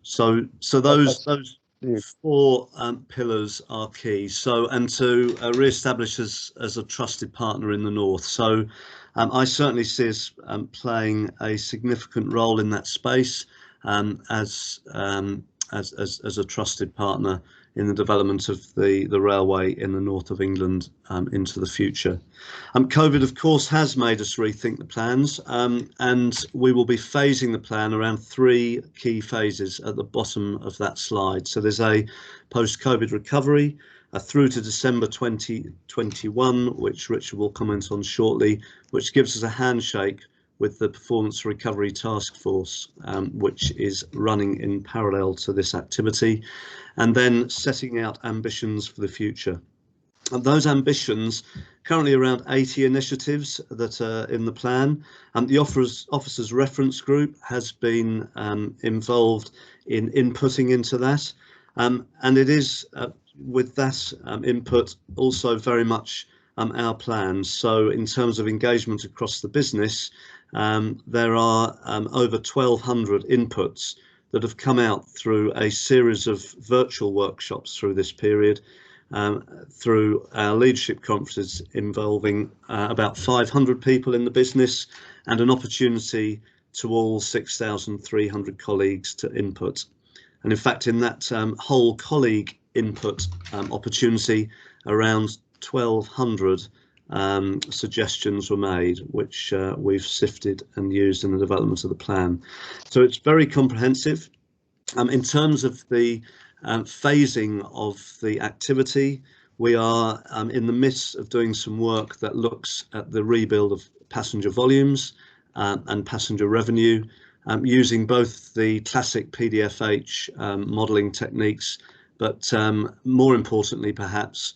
Speaker 12: So those 4 pillars are key. So, and to re-establish us as a trusted partner in the North. So I certainly see us playing a significant role in that space as a trusted partner in the development of the railway in the north of England into the future. COVID, of course, has made us rethink the plans, and we will be phasing the plan around 3 key phases at the bottom of that slide. So there's a post-COVID recovery through to December 2021, which Richard will comment on shortly, which gives us a handshake with the Performance Recovery Task Force, which is running in parallel to this activity, and then setting out ambitions for the future. And those ambitions, currently around 80 initiatives that are in the plan. The officers reference group has been involved in inputting into that. And it is with that input also very much our plans. So in terms of engagement across the business, there are over 1,200 inputs that have come out through a series of virtual workshops through this period, through our leadership conferences involving about 500 people in the business, and an opportunity to all 6,300 colleagues to input. And in fact, in that whole colleague input opportunity, around 1,200 suggestions were made, which we've sifted and used in the development of the plan. So it's very comprehensive. In terms of the phasing of the activity, we are in the midst of doing some work that looks at the rebuild of passenger volumes and passenger revenue, using both the classic PDFH modelling techniques, but more importantly perhaps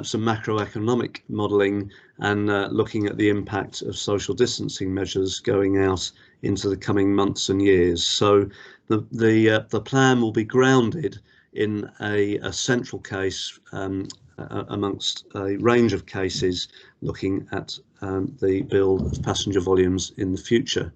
Speaker 12: some macroeconomic modelling and looking at the impact of social distancing measures going out into the coming months and years. So the plan will be grounded in a central case amongst a range of cases looking at the build of passenger volumes in the future,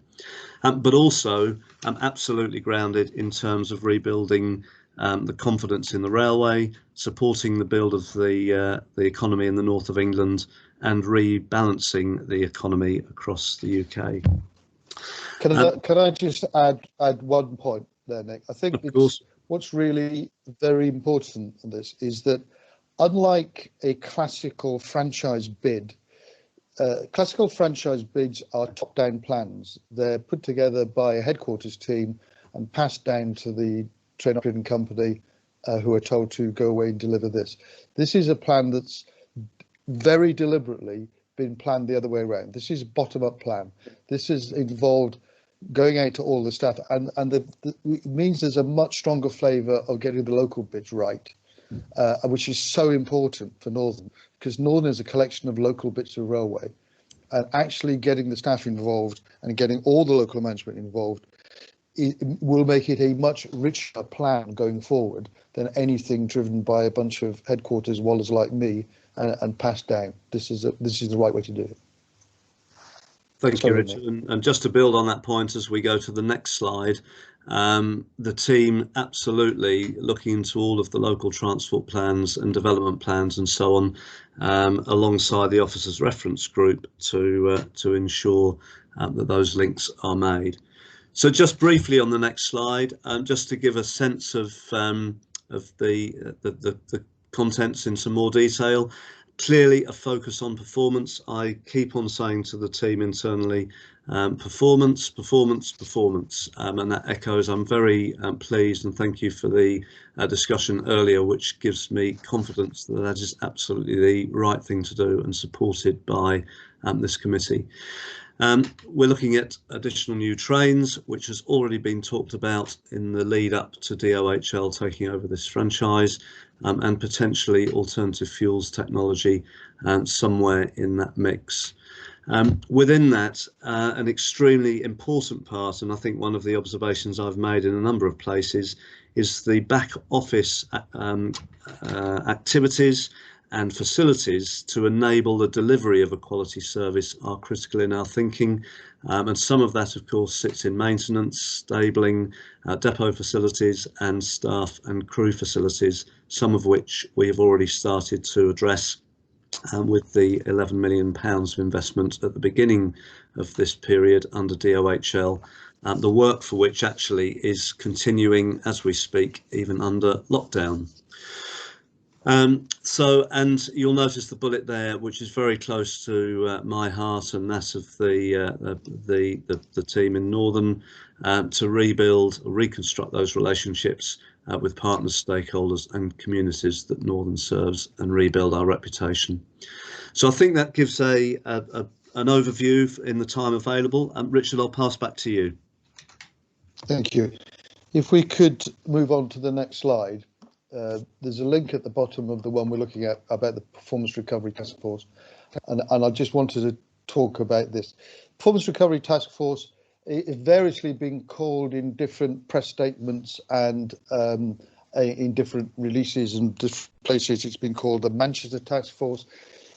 Speaker 12: but also absolutely grounded in terms of rebuilding the confidence in the railway, supporting the build of the economy in the north of England, and rebalancing the economy across the UK.
Speaker 7: Can I just add one point there, Nick? I think what's really very important in this is that, unlike a classical franchise bid, classical franchise bids are top-down plans. They're put together by a headquarters team and passed down to the train operating company, who are told to go away and deliver this. This is a plan that's very deliberately been planned the other way around. This is a bottom-up plan. This has involved going out to all the staff, and it means there's a much stronger flavour of getting the local bits right, which is so important for Northern, because Northern is a collection of local bits of railway, and actually getting the staff involved and getting all the local management involved, it will make it a much richer plan going forward than anything driven by a bunch of headquarters wallers like me and passed down. This is the right way to do it.
Speaker 12: Thank you, Richard. And just to build on that point as we go to the next slide, the team absolutely looking into all of the local transport plans and development plans and so on, alongside the officers reference group to ensure that those links are made. So just briefly on the next slide, just to give a sense of the contents in some more detail. Clearly a focus on performance. I keep on saying to the team internally, performance, and that echoes. I'm very pleased, and thank you for the discussion earlier, which gives me confidence that that is absolutely the right thing to do and supported by this committee. We're looking at additional new trains, which has already been talked about in the lead up to DOHL taking over this franchise, and potentially alternative fuels technology somewhere in that mix. Within that, an extremely important part, and I think one of the observations I've made in a number of places, is the back office activities and facilities to enable the delivery of a quality service are critical in our thinking, and some of that of course sits in maintenance, stabling, depot facilities and staff and crew facilities, some of which we have already started to address with the £11 million of investment at the beginning of this period under DOHL, the work for which actually is continuing as we speak, even under lockdown. And you'll notice the bullet there, which is very close to my heart and that of the team in Northern, to rebuild, reconstruct those relationships with partners, stakeholders and communities that Northern serves, and rebuild our reputation. So I think that gives an overview in the time available. Richard, I'll pass back to you.
Speaker 7: Thank you. If we could move on to the next slide. there's a link at the bottom of the one we're looking at about the Performance Recovery Task Force, and I just wanted to talk about this. Performance Recovery Task Force is variously been called in different press statements and in different releases and different places. It's been called the Manchester Task Force.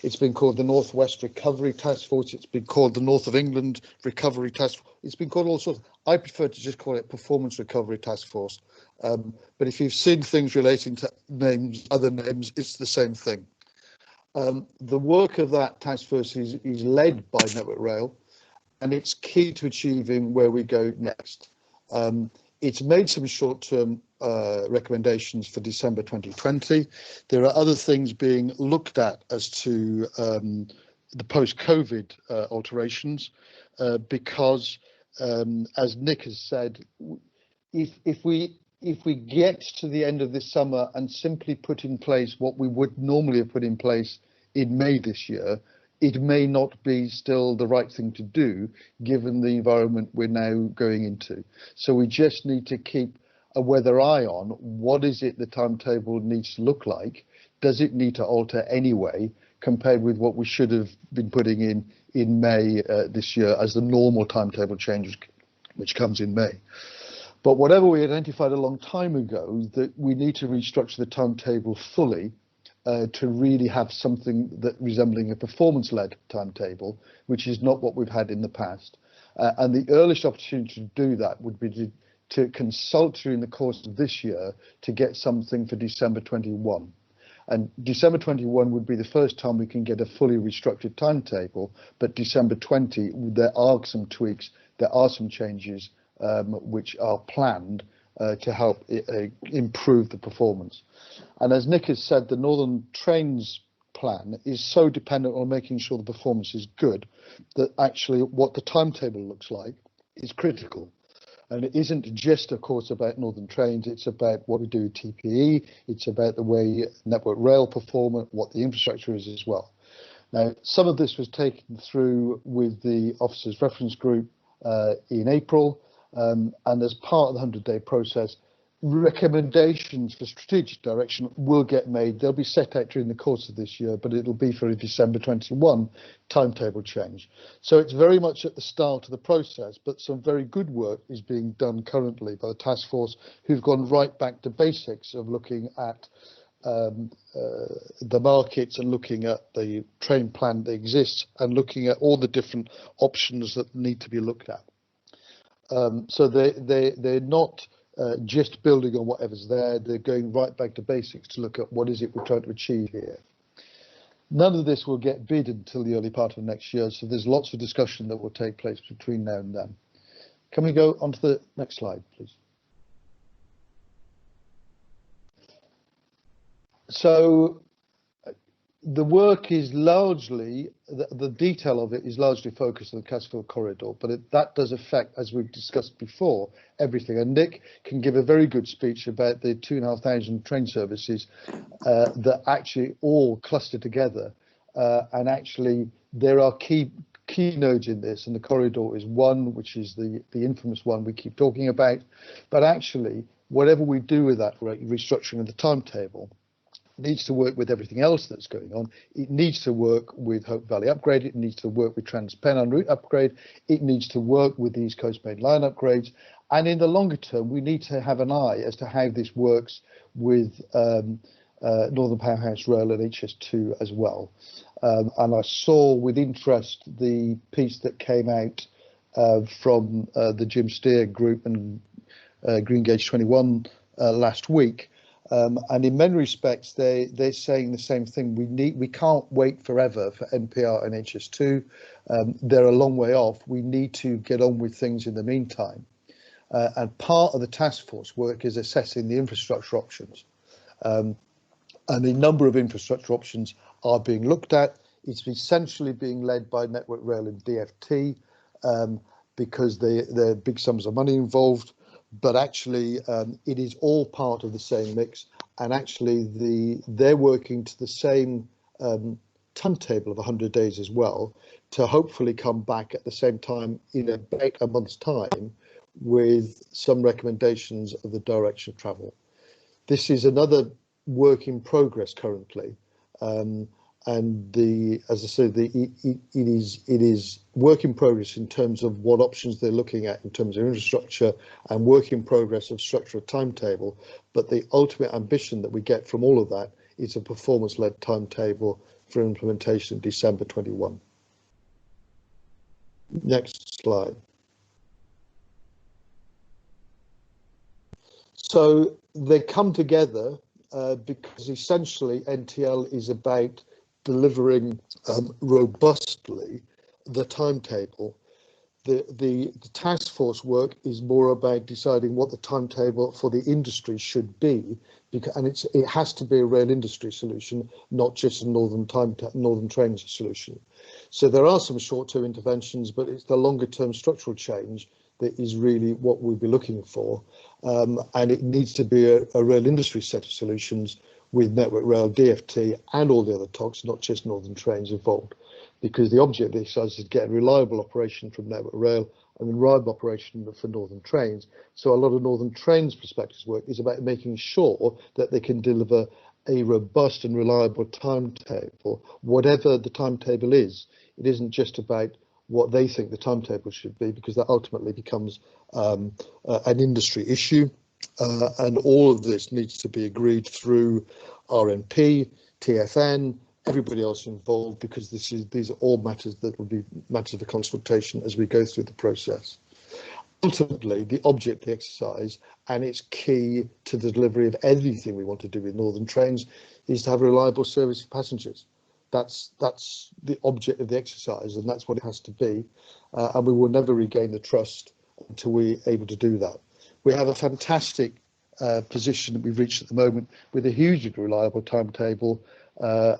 Speaker 7: It's been called the North West Recovery Task Force. It's been called the North of England Recovery Task Force. It's been called all sorts. I prefer to just call it Performance Recovery Task Force. But if you've seen things relating to names, other names, it's the same thing. The work of that task force is led by Network Rail, and it's key to achieving where we go next. It's made some short-term recommendations for December 2020. There are other things being looked at as to the post-COVID alterations, because, as Nick has said, if we get to the end of this summer and simply put in place what we would normally have put in place in May this year, it may not be still the right thing to do, given the environment we're now going into. So we just need to keep a weather eye on what is it the timetable needs to look like. Does it need to alter anyway, compared with what we should have been putting in May this year as the normal timetable change, which comes in May. But whatever we identified a long time ago, that we need to restructure the timetable fully to really have something that resembling a performance-led timetable, which is not what we've had in the past. And the earliest opportunity to do that would be to consult during the course of this year to get something for December 21. And December 21 would be the first time we can get a fully restructured timetable, but December 20, there are some tweaks, there are some changes which are planned to help improve the performance. And as Nick has said, the Northern Trains plan is so dependent on making sure the performance is good that actually what the timetable looks like is critical. And it isn't just, of course, about Northern Trains, it's about what we do with TPE, it's about the way Network Rail perform, what the infrastructure is as well. Now, some of this was taken through with the Officers Reference Group in April, and as part of the 100-day process, recommendations for strategic direction will get made. They'll be set out during the course of this year, but it'll be for a December 21 timetable change. So it's very much at the start of the process, but some very good work is being done currently by the task force, who've gone right back to basics of looking at the markets and looking at the train plan that exists and looking at all the different options that need to be looked at. So they're not just building on whatever's there, they're going right back to basics to look at what is it we're trying to achieve here. None of this will get bid until the early part of next year, so there's lots of discussion that will take place between now and then. Can we go on to the next slide, please? So the work is largely, the detail of it is largely focused on the Cassville corridor, but that does affect, as we've discussed before, everything. And Nick can give a very good speech about the 2,500 train services that actually all cluster together. And actually, there are key nodes in this, and the corridor is one, which is the infamous one we keep talking about. But actually, whatever we do with that restructuring of the timetable, needs to work with everything else that's going on. It needs to work with Hope Valley Upgrade. It needs to work with TransPennine Route Upgrade. It needs to work with the East Coast Main Line upgrades. And in the longer term, we need to have an eye as to how this works with Northern Powerhouse Rail and HS2 as well. And I saw with interest the piece that came out from the Jim Steer group and Green Gauge 21 last week. And in many respects, they're saying the same thing. We can't wait forever for NPR and HS2. They're a long way off. We need to get on with things in the meantime. And part of the task force work is assessing the infrastructure options. And a number of infrastructure options are being looked at. It's essentially being led by Network Rail and DFT because there are big sums of money involved. But actually, it is all part of the same mix, and actually, they're working to the same timetable of 100 days as well, to hopefully come back at the same time in about a month's time with some recommendations of the direction of travel. This is another work in progress currently. And as I said, it is work in progress in terms of what options they're looking at in terms of infrastructure, and work in progress of structure of timetable. But the ultimate ambition that we get from all of that is a performance-led timetable for implementation in December 21. Next slide. So they come together because essentially NTL is about delivering robustly the timetable. The task force work is more about deciding what the timetable for the industry should be, and it has to be a rail industry solution, not just a northern trains solution. So there are some short-term interventions, but it's the longer-term structural change that is really what we'll be looking for, and it needs to be a rail industry set of solutions with Network Rail, DFT, and all the other TOCs, not just Northern Trains involved, because the object of the exercise is to get a reliable operation from Network Rail and a reliable operation for Northern Trains. So a lot of Northern Trains prospectus work is about making sure that they can deliver a robust and reliable timetable, whatever the timetable is. It isn't just about what they think the timetable should be, because that ultimately becomes an industry issue. And all of this needs to be agreed through RNP, TFN, everybody else involved, because these are all matters that will be matters of consultation as we go through the process. Ultimately, the object of the exercise, and it's key to the delivery of anything we want to do with Northern Trains, is to have a reliable service for passengers. That's the object of the exercise, and that's what it has to be. And we will never regain the trust until we're able to do that. We have a fantastic position that we've reached at the moment, with a hugely reliable timetable,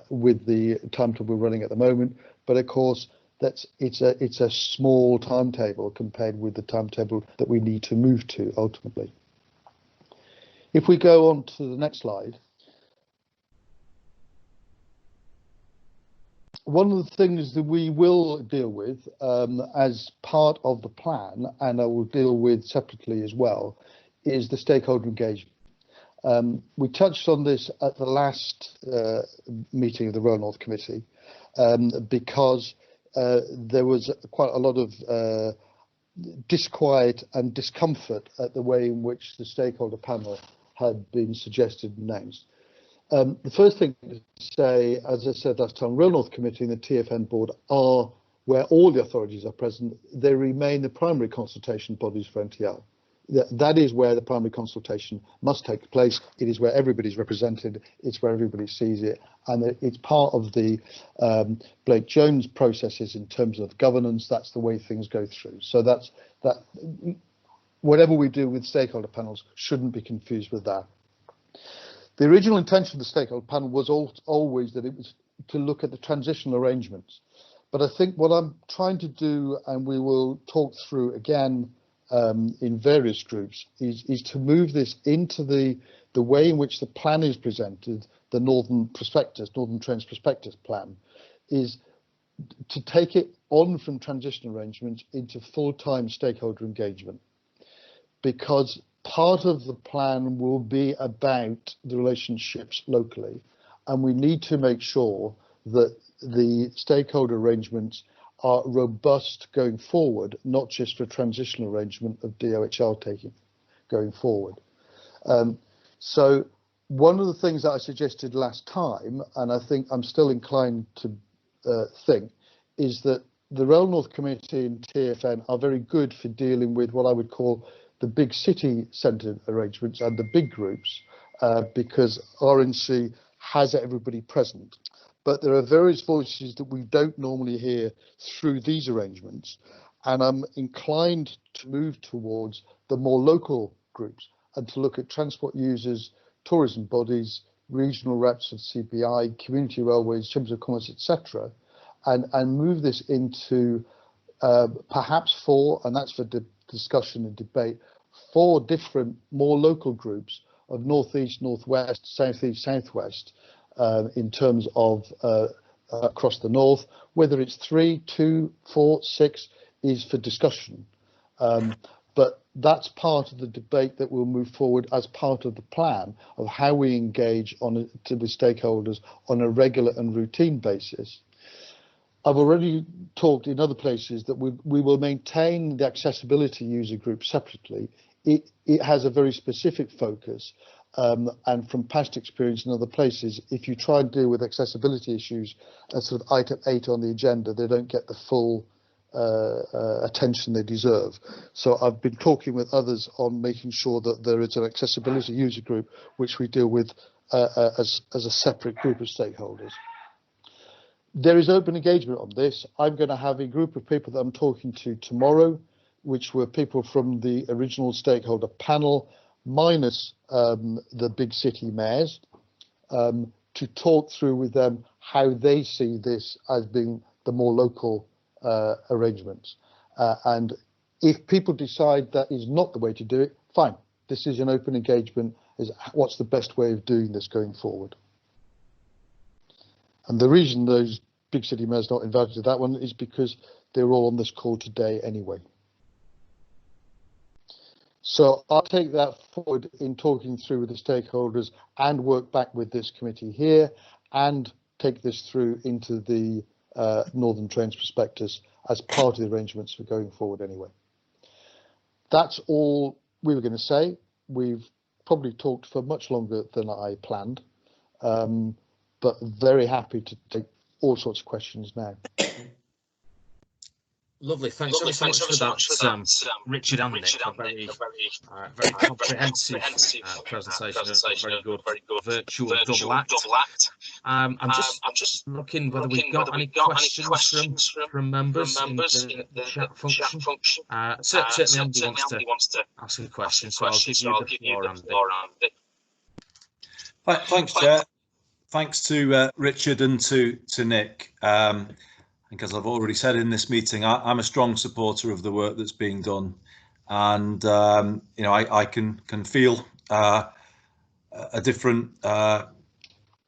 Speaker 7: with the timetable we're running at the moment. But of course, it's a small timetable compared with the timetable that we need to move to ultimately. If we go on to the next slide. One of the things that we will deal with as part of the plan, and I will deal with separately as well, is the stakeholder engagement. We touched on this at the last meeting of the Rail North Committee, because there was quite a lot of disquiet and discomfort at the way in which the stakeholder panel had been suggested and announced. The first thing to say, as I said last time, Rail North Committee and the TFN board are, where all the authorities are present, they remain the primary consultation bodies for NTL. That is where the primary consultation must take place. It is where everybody's represented. It's where everybody sees it, and it's part of the Blake Jones processes in terms of governance. That's the way things go through. So that whatever we do with stakeholder panels shouldn't be confused with that. The original intention of the stakeholder panel was always that it was to look at the transitional arrangements. But I think what I'm trying to do, and we will talk through again in various groups, is to move this into the way in which the plan is presented, the Northern Trains Prospectus plan, is to take it on from transition arrangements into full-time stakeholder engagement. Because part of the plan will be about the relationships locally, and we need to make sure that the stakeholder arrangements are robust going forward, not just a transitional arrangement of DOHL taking going forward. So one of the things that I suggested last time, and I think I'm still inclined to think, is that the Rail North Committee and TFN are very good for dealing with what I would call the big city centre arrangements and the big groups, because RNC has everybody present. But there are various voices that we don't normally hear through these arrangements, and I'm inclined to move towards the more local groups and to look at transport users, tourism bodies, regional reps of CPI, community railways, chambers of commerce, etc., and move this into perhaps four, and that's for discussion and debate, 4 different more local groups of northeast, northwest, southeast, southwest, in terms of across the north. Whether it's 3, 2, 4, 6 is for discussion, but that's part of the debate that will move forward as part of the plan of how we engage to the stakeholders on a regular and routine basis. I've already talked in other places that we will maintain the accessibility user group separately. It has a very specific focus, and from past experience in other places, if you try and deal with accessibility issues as sort of item 8 on the agenda, they don't get the full attention they deserve. So I've been talking with others on making sure that there is an accessibility user group which we deal with as a separate group of stakeholders. There is open engagement on this. I'm going to have a group of people that I'm talking to tomorrow, which were people from the original stakeholder panel, minus the big city mayors, to talk through with them how they see this as being the more local arrangements. And if people decide that is not the way to do it, fine. This is an open engagement. Is what's the best way of doing this going forward? And the reason those big city mayors not invited to that one is because they're all on this call today anyway. So I'll take that forward in talking through with the stakeholders and work back with this committee here and take this through into the Northern Trains Prospectus as part of the arrangements for going forward anyway. That's all we were going to say. We've probably talked for much longer than I planned, but very happy to take all sorts of questions now.
Speaker 2: Lovely, thanks ever so much for that, Richard and Nick. A very comprehensive presentation, a very good virtual double act. I'm just looking whether we've got any questions from members in the chat function. Certainly Andy wants to ask a question, so I'll give you the floor, Andy.
Speaker 4: Thanks, Chair. Thanks to Richard and to Nick. As I've already said in this meeting, I'm a strong supporter of the work that's being done, and you know, I can feel a different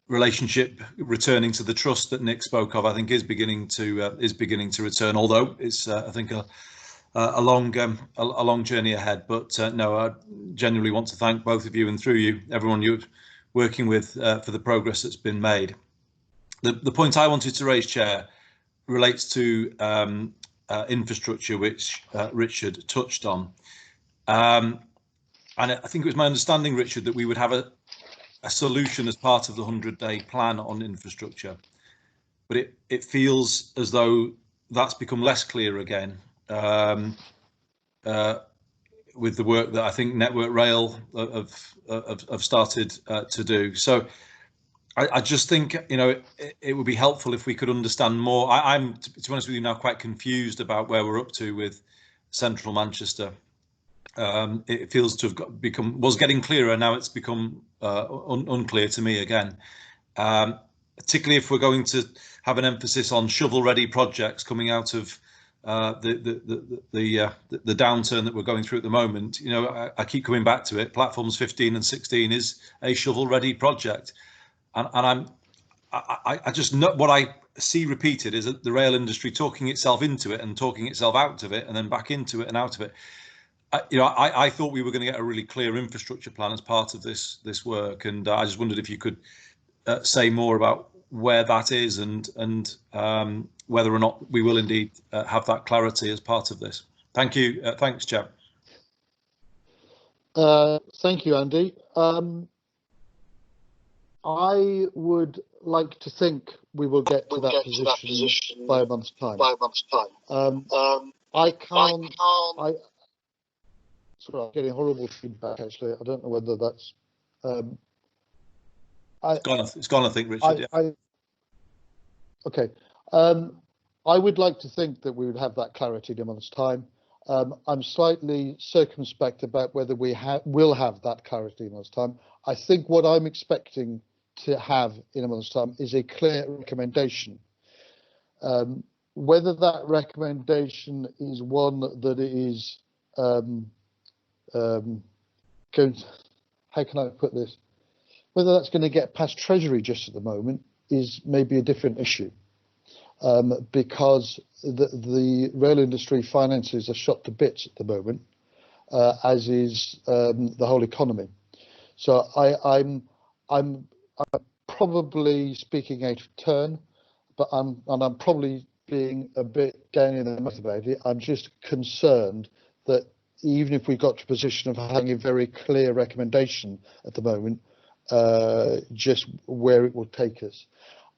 Speaker 4: relationship returning to the trust that Nick spoke of. I think is beginning to return, although it's I think a long journey ahead. But no, I genuinely want to thank both of you, and through you, everyone you're working with for the progress that's been made. The point I wanted to raise, Chair, relates to infrastructure, which Richard touched on. And I think it was my understanding, Richard, that we would have a solution as part of the 100-day plan on infrastructure. But it feels as though that's become less clear again with the work that I think Network Rail have started to do. So I just think, you know, it would be helpful if we could understand more. I'm, to be honest with you, now quite confused about where we're up to with Central Manchester. It feels to have was getting clearer. Now it's become unclear to me again. Particularly if we're going to have an emphasis on shovel-ready projects coming out of the downturn that we're going through at the moment. You know, I keep coming back to it. Platforms 15 and 16 is a shovel-ready project. And I just know what I see repeated is that the rail industry talking itself into it and talking itself out of it and then back into it and out of it. You know, I thought we were going to get a really clear infrastructure plan as part of this work, and I just wondered if you could say more about where that is and whether or not we will indeed have that clarity as part of this. Thank you. Thanks, Chair.
Speaker 7: Thank you, Andy. I would like to think we will get to that position by a month's time. I can't. Sorry, I'm getting horrible feedback. Actually, I don't know whether that's.
Speaker 4: It's gone. I think, Richard.
Speaker 7: Okay. I would like to think that we would have that clarity in a month's time. I'm slightly circumspect about whether we will have that clarity in a month's time. I think what I'm expecting to have in a month's time is a clear recommendation. Whether that recommendation is one that it is going to, how can I put this? Whether that's going to get past Treasury just at the moment is maybe a different issue, because the rail industry finances are shot to bits at the moment. as is the whole economy. So I'm probably speaking out of turn, but I'm probably being a bit down in the mouth about it. I'm just concerned that even if we got to a position of having a very clear recommendation at the moment, just where it will take us.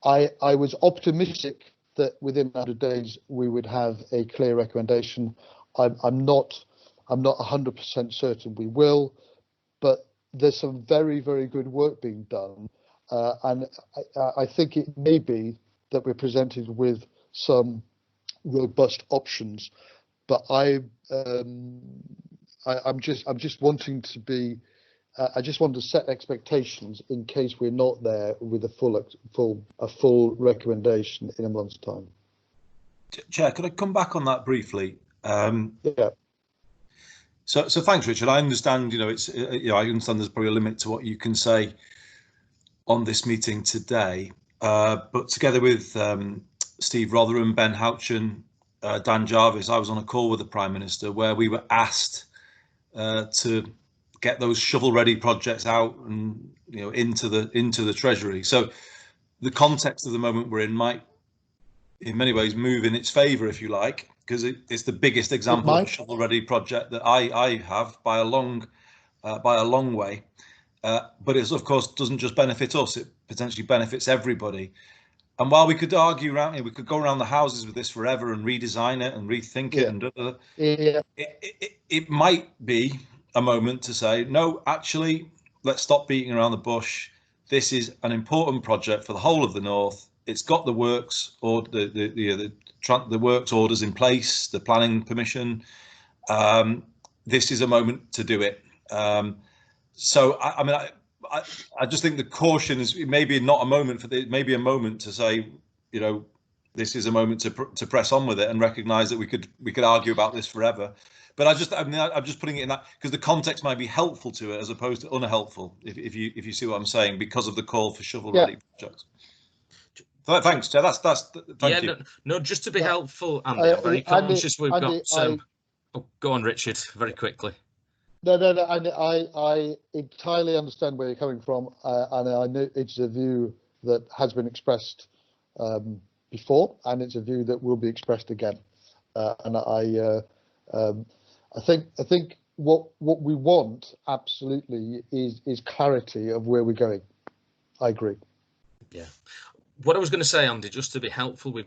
Speaker 7: I was optimistic that within 100 days we would have a clear recommendation. I'm not 100% certain we will, but there's some very, very good work being done, and I think it may be that we're presented with some robust options. But I'm just wanting to be. I just want to set expectations in case we're not there with a full recommendation in a month's time.
Speaker 4: Chair, could I come back on that briefly?
Speaker 7: Yeah.
Speaker 4: So thanks, Richard. I understand. It's I understand there's probably a limit to what you can say on this meeting today. But together with Steve Rotherham, Ben Houchin, Dan Jarvis, I was on a call with the Prime Minister where we were asked to get those shovel-ready projects out and into the Treasury. So the context of the moment we're in might, in many ways, move in its favour, if you like, because it's the biggest example of a shovel-ready project that I have by a long way. But it, of course, doesn't just benefit us; it potentially benefits everybody. And while we could argue around, we could go around the houses with this forever and redesign it and rethink it, and it might be a moment to say, no, actually, let's stop beating around the bush. This is an important project for the whole of the North. It's got the works or the works orders in place, the planning permission. This is a moment to do it. So I mean, I just think the caution is maybe not a moment for maybe a moment to say, this is a moment to press on with it and recognise that we could argue about this forever. But I'm just putting it in that because the context might be helpful to it as opposed to unhelpful, if you see what I'm saying, because of the call for shovel-ready projects. So thanks, Chair. Thank you.
Speaker 2: No, just to be helpful, Andy, I'm very conscious we've got some. Go on, Richard, very quickly.
Speaker 7: No. I entirely understand where you're coming from, and I know it's a view that has been expressed before, and it's a view that will be expressed again. And I think what we want absolutely is clarity of where we're going. I agree.
Speaker 2: Yeah. What I was going to say, Andy, just to be helpful, we've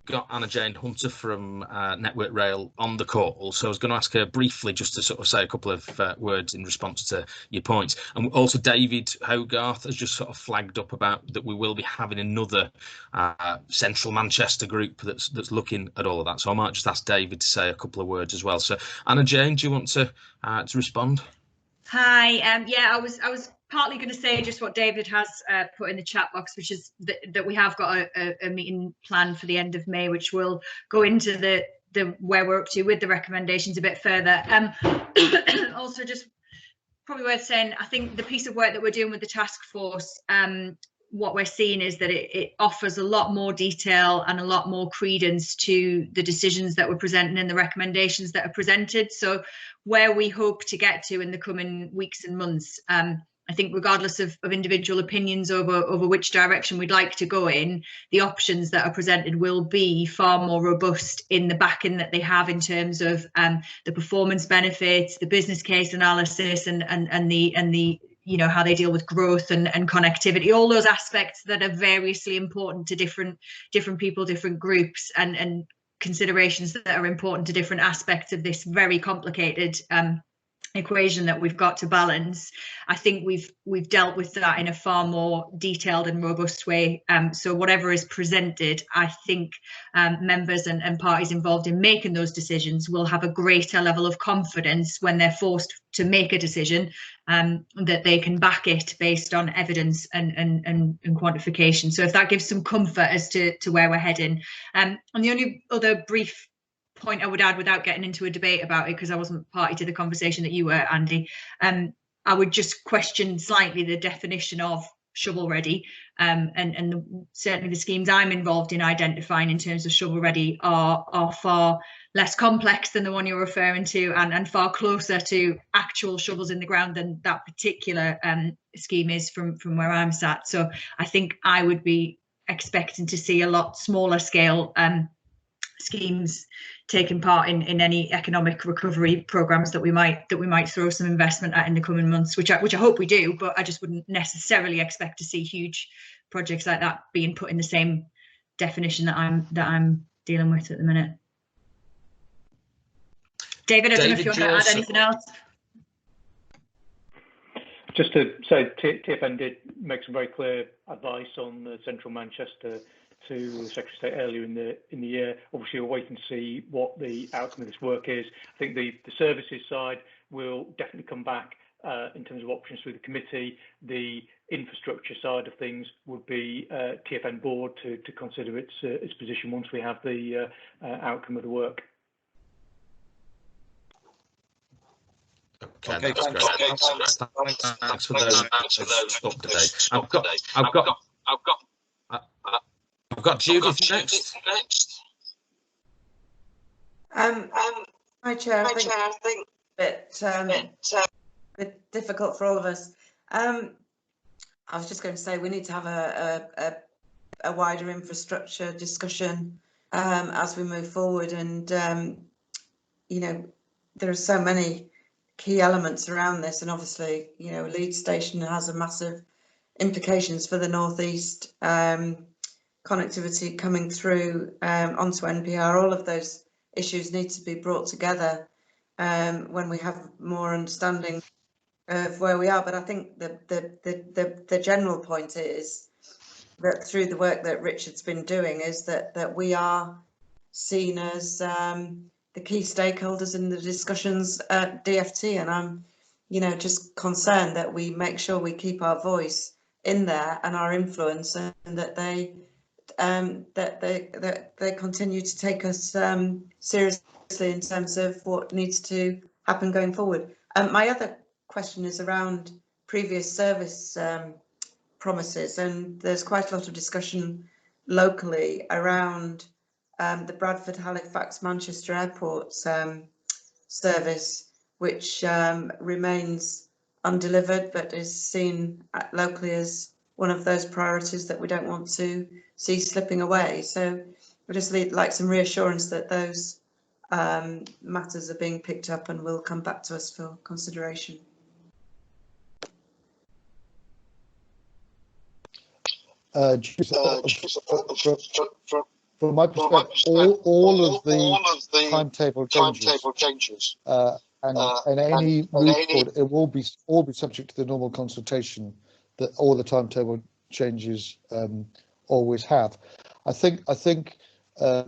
Speaker 2: got Anna Jane Hunter from Network Rail on the call, so I was going to ask her briefly just to sort of say a couple of words in response to your points. And also David Hogarth has just sort of flagged up about that we will be having another central Manchester group that's looking at all of that. So I might just ask David to say a couple of words as well. So Anna Jane, do you want to respond?
Speaker 13: Hi. Yeah, I was partly going to say just what David has put in the chat box, which is that we have got a meeting planned for the end of May, which will go into the where we're up to with the recommendations a bit further. Also, just probably worth saying, I think the piece of work that we're doing with the task force, what we're seeing is that it offers a lot more detail and a lot more credence to the decisions that we're presenting and the recommendations that are presented. So where we hope to get to in the coming weeks and months, I think regardless of individual opinions over which direction we'd like to go in, the options that are presented will be far more robust in the backing that they have in terms of the performance benefits, the business case analysis, and the how they deal with growth and connectivity, all those aspects that are variously important to different people, different groups, and considerations that are important to different aspects of this very complicated equation that we've got to balance. I think we've dealt with that in a far more detailed and robust way. So whatever is presented, I think members and parties involved in making those decisions will have a greater level of confidence when they're forced to make a decision, that they can back it based on evidence and quantification. So if that gives some comfort as to where we're heading. And the only other brief point I would add, without getting into a debate about it, because I wasn't party to the conversation that you were, Andy, I would just question slightly the definition of shovel ready, and certainly the schemes I'm involved in identifying in terms of shovel ready are far less complex than the one you're referring to, and far closer to actual shovels in the ground than that particular scheme is from where I'm sat. So I think I would be expecting to see a lot smaller scale schemes taking part in any economic recovery programs that we might throw some investment at in the coming months, which I hope we do, but I just wouldn't necessarily expect to see huge projects like that being put in the same definition that I'm dealing with at the minute. David, I don't know if you want to add anything else.
Speaker 1: Just to say, TFN did make some very clear advice on Central Manchester to the Secretary of State earlier in the year. Obviously, we're waiting to see what the outcome of this work is. I think the services side will definitely come back in terms of options through the committee. The infrastructure side of things would be TFN board to consider its position once we have the outcome of the work.
Speaker 2: Okay, that's great. Thanks for those updates. I've got Judith next.
Speaker 8: Hi, Chair. I think a bit difficult for all of us. I was just going to say we need to have a wider infrastructure discussion as we move forward, and you know, there are so many key elements around this, and obviously, you know, Leeds Station has a massive implications for the northeast. Connectivity coming through onto NPR, all of those issues need to be brought together when we have more understanding of where we are. But I think the general point is that through the work that Richard's been doing is that we are seen as the key stakeholders in the discussions at DFT, and I'm, you know, just concerned that we make sure we keep our voice in there and our influence, and that they continue to take us seriously in terms of what needs to happen going forward. My other question is around previous service promises, and there's quite a lot of discussion locally around the Bradford, Halifax, Manchester Airport service, which remains undelivered, but is seen locally as one of those priorities that we don't want to see slipping away. So we just like some reassurance that those matters are being picked up and will come back to us for consideration.
Speaker 7: From my perspective, all of the timetable changes and any move forward, it will be all be subject to the normal consultation that all the timetable changes always have. I think a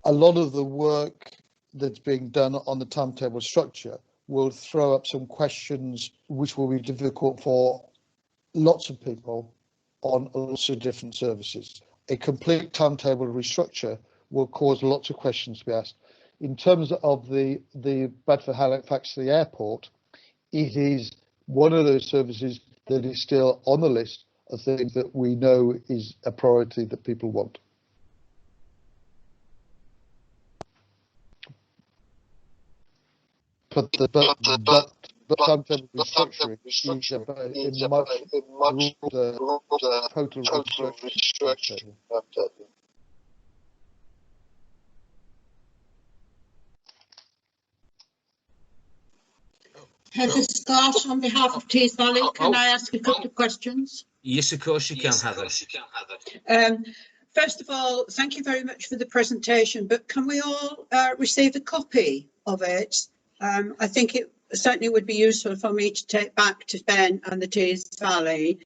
Speaker 7: lot of the work that's being done on the timetable structure will throw up some questions which will be difficult for lots of people on lots of different services. A complete timetable restructure will cause lots of questions to be asked. In terms of the Bradford Halifax to the airport, it is one of those services that is still on the list of things that we know is a priority that people want. But timetable restructuring is in much broader total restructuring.
Speaker 10: Heather Scott, on behalf of Tees Valley, can I ask a couple of questions?
Speaker 2: Yes, of course you can, Heather.
Speaker 10: First of all, thank you very much for the presentation, but can we all receive a copy of it? I think it certainly would be useful for me to take back to Ben and the Tees Valley.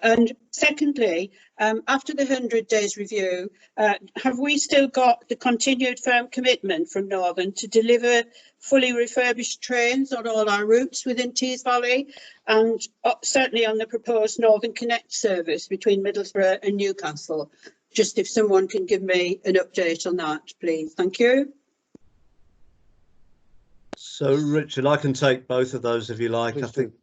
Speaker 10: And secondly, after the 100 days review, have we still got the continued firm commitment from Northern to deliver fully refurbished trains on all our routes within Tees Valley, and certainly on the proposed Northern Connect service between Middlesbrough and Newcastle? Just if someone can give me an update on that, please. Thank you.
Speaker 12: So, Richard, I can take both of those if you like.
Speaker 7: Please
Speaker 12: I think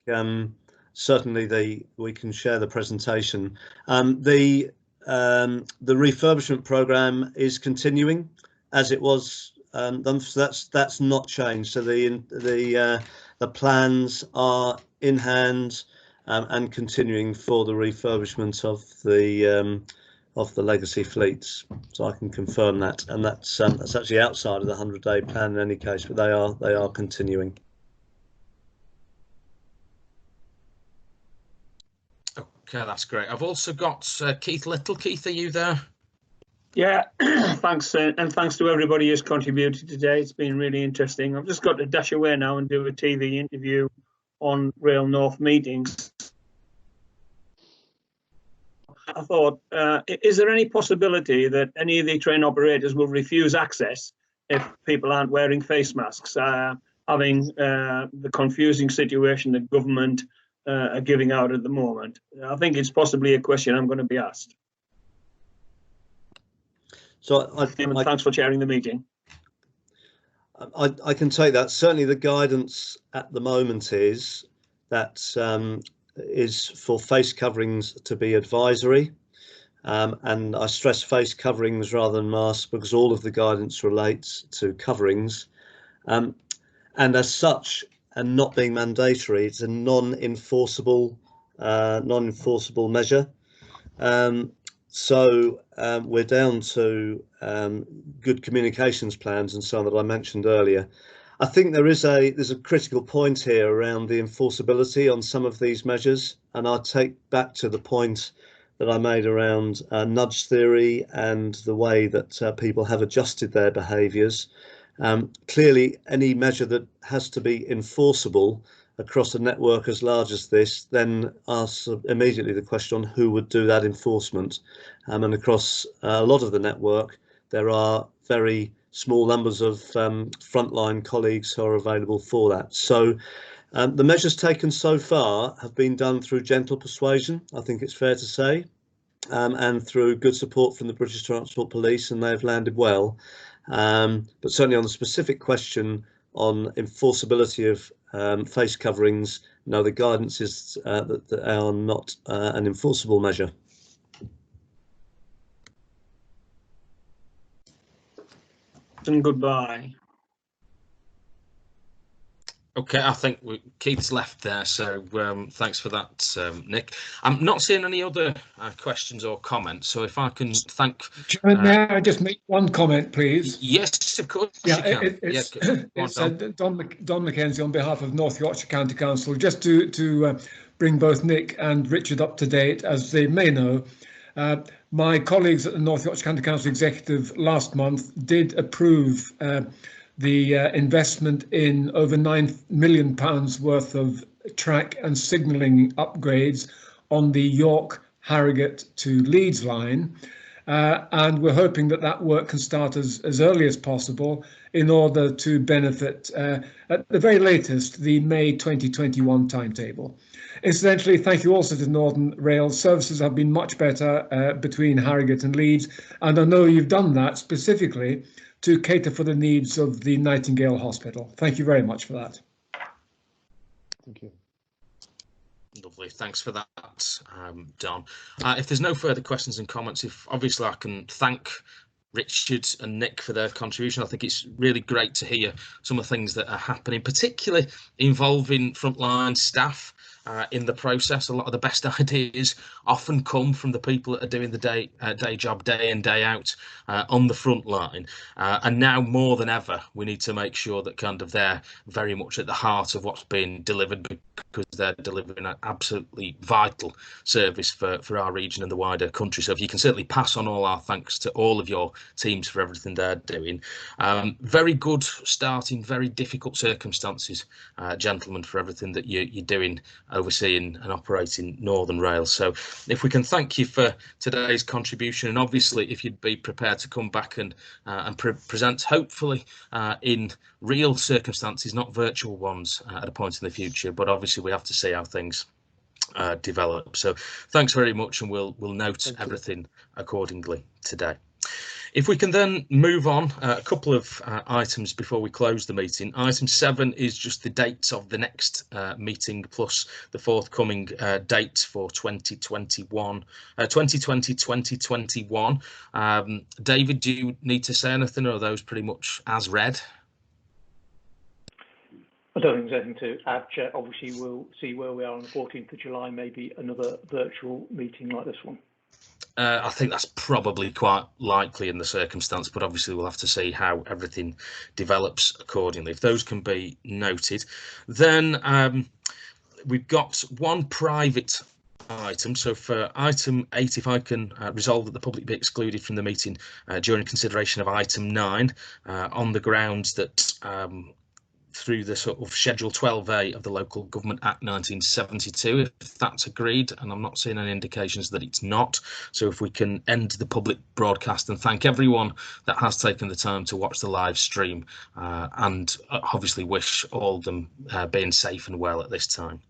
Speaker 12: certainly we can share the presentation. The refurbishment programme is continuing as it was done. So that's not changed. So the plans are in hand and continuing for the refurbishment of the legacy fleets. So I can confirm that, and that's actually outside of the 100-day plan in any case, but they are continuing.
Speaker 2: Okay, that's great. I've also got Keith Little. Keith, are you there?
Speaker 14: Yeah, thanks, and thanks to everybody who's contributed today. It's been really interesting. I've just got to dash away now and do a TV interview on Rail North meetings. I thought, is there any possibility that any of the train operators will refuse access if people aren't wearing face masks, having the confusing situation that government are giving out at the moment? I think it's possibly a question I'm going to be asked.
Speaker 12: So
Speaker 14: thanks for chairing the meeting.
Speaker 12: I can take that. Certainly the guidance at the moment is that is for face coverings to be advisory, and I stress face coverings rather than masks because all of the guidance relates to coverings, and as such, and not being mandatory, it's a non-enforceable measure. So we're down to good communications plans and so on that I mentioned earlier. I think there's a critical point here around the enforceability on some of these measures, and I'll take back to the point that I made around nudge theory and the way that people have adjusted their behaviours. Clearly, any measure that has to be enforceable across a network as large as this, then asks immediately the question on who would do that enforcement. And across a lot of the network, there are very small numbers of frontline colleagues who are available for that. So the measures taken so far have been done through gentle persuasion, I think it's fair to say, and through good support from the British Transport Police, and they've landed well. But certainly on the specific question on enforceability of face coverings, no, the guidance is that they are not an enforceable measure.
Speaker 14: And goodbye.
Speaker 2: Okay, I think Keith's left there, so thanks for that, Nick. I'm not seeing any other questions or comments, so if I can thank...
Speaker 15: Chairman, may I just make one comment, please?
Speaker 2: Yes, of course.
Speaker 15: Yeah, it's Don Mackenzie on behalf of North Yorkshire County Council, just to bring both Nick and Richard up to date. As they may know, my colleagues at the North Yorkshire County Council Executive last month did approve the investment in over £9 million worth of track and signalling upgrades on the York, Harrogate to Leeds line. And we're hoping that that work can start as early as possible in order to benefit, at the very latest, the May 2021 timetable. Incidentally, thank you also to Northern Rail. Services have been much better between Harrogate and Leeds, and I know you've done that specifically to cater for the needs of the Nightingale Hospital. Thank you very much for that.
Speaker 7: Thank you.
Speaker 2: Lovely, thanks for that, Don. If there's no further questions and comments, obviously I can thank Richard and Nick for their contribution. I think it's really great to hear some of the things that are happening, particularly involving frontline staff in the process. A lot of the best ideas often come from the people that are doing the day job day in, day out on the front line. And now more than ever, we need to make sure that kind of they're very much at the heart of what's being delivered, because they're delivering an absolutely vital service for our region and the wider country. So if you can certainly pass on all our thanks to all of your teams for everything they're doing. Very good start in very difficult circumstances, gentlemen, for everything that you're doing, overseeing and operating Northern Rail. So if we can thank you for today's contribution, and obviously if you'd be prepared to come back and present, hopefully in real circumstances, not virtual ones, at a point in the future. But obviously we have to see how things develop. So thanks very much, and we'll note everything accordingly today. If we can then move on, a couple of items before we close the meeting. Item 7 is just the dates of the next meeting plus the forthcoming dates for 2020-2021. David, do you need to say anything, or are those pretty much as read?
Speaker 1: I don't think there's anything to add, Chair. Obviously, we'll see where we are on the 14th of July, maybe another virtual meeting like this one.
Speaker 2: I think that's probably quite likely in the circumstance, but obviously we'll have to see how everything develops accordingly. If those can be noted, then we've got one private item. So for item 8, if I can resolve that the public be excluded from the meeting during consideration of item 9 on the grounds that through the sort of Schedule 12A of the Local Government Act 1972, if that's agreed, and I'm not seeing any indications that it's not. So if we can end the public broadcast and thank everyone that has taken the time to watch the live stream and obviously wish all of them being safe and well at this time.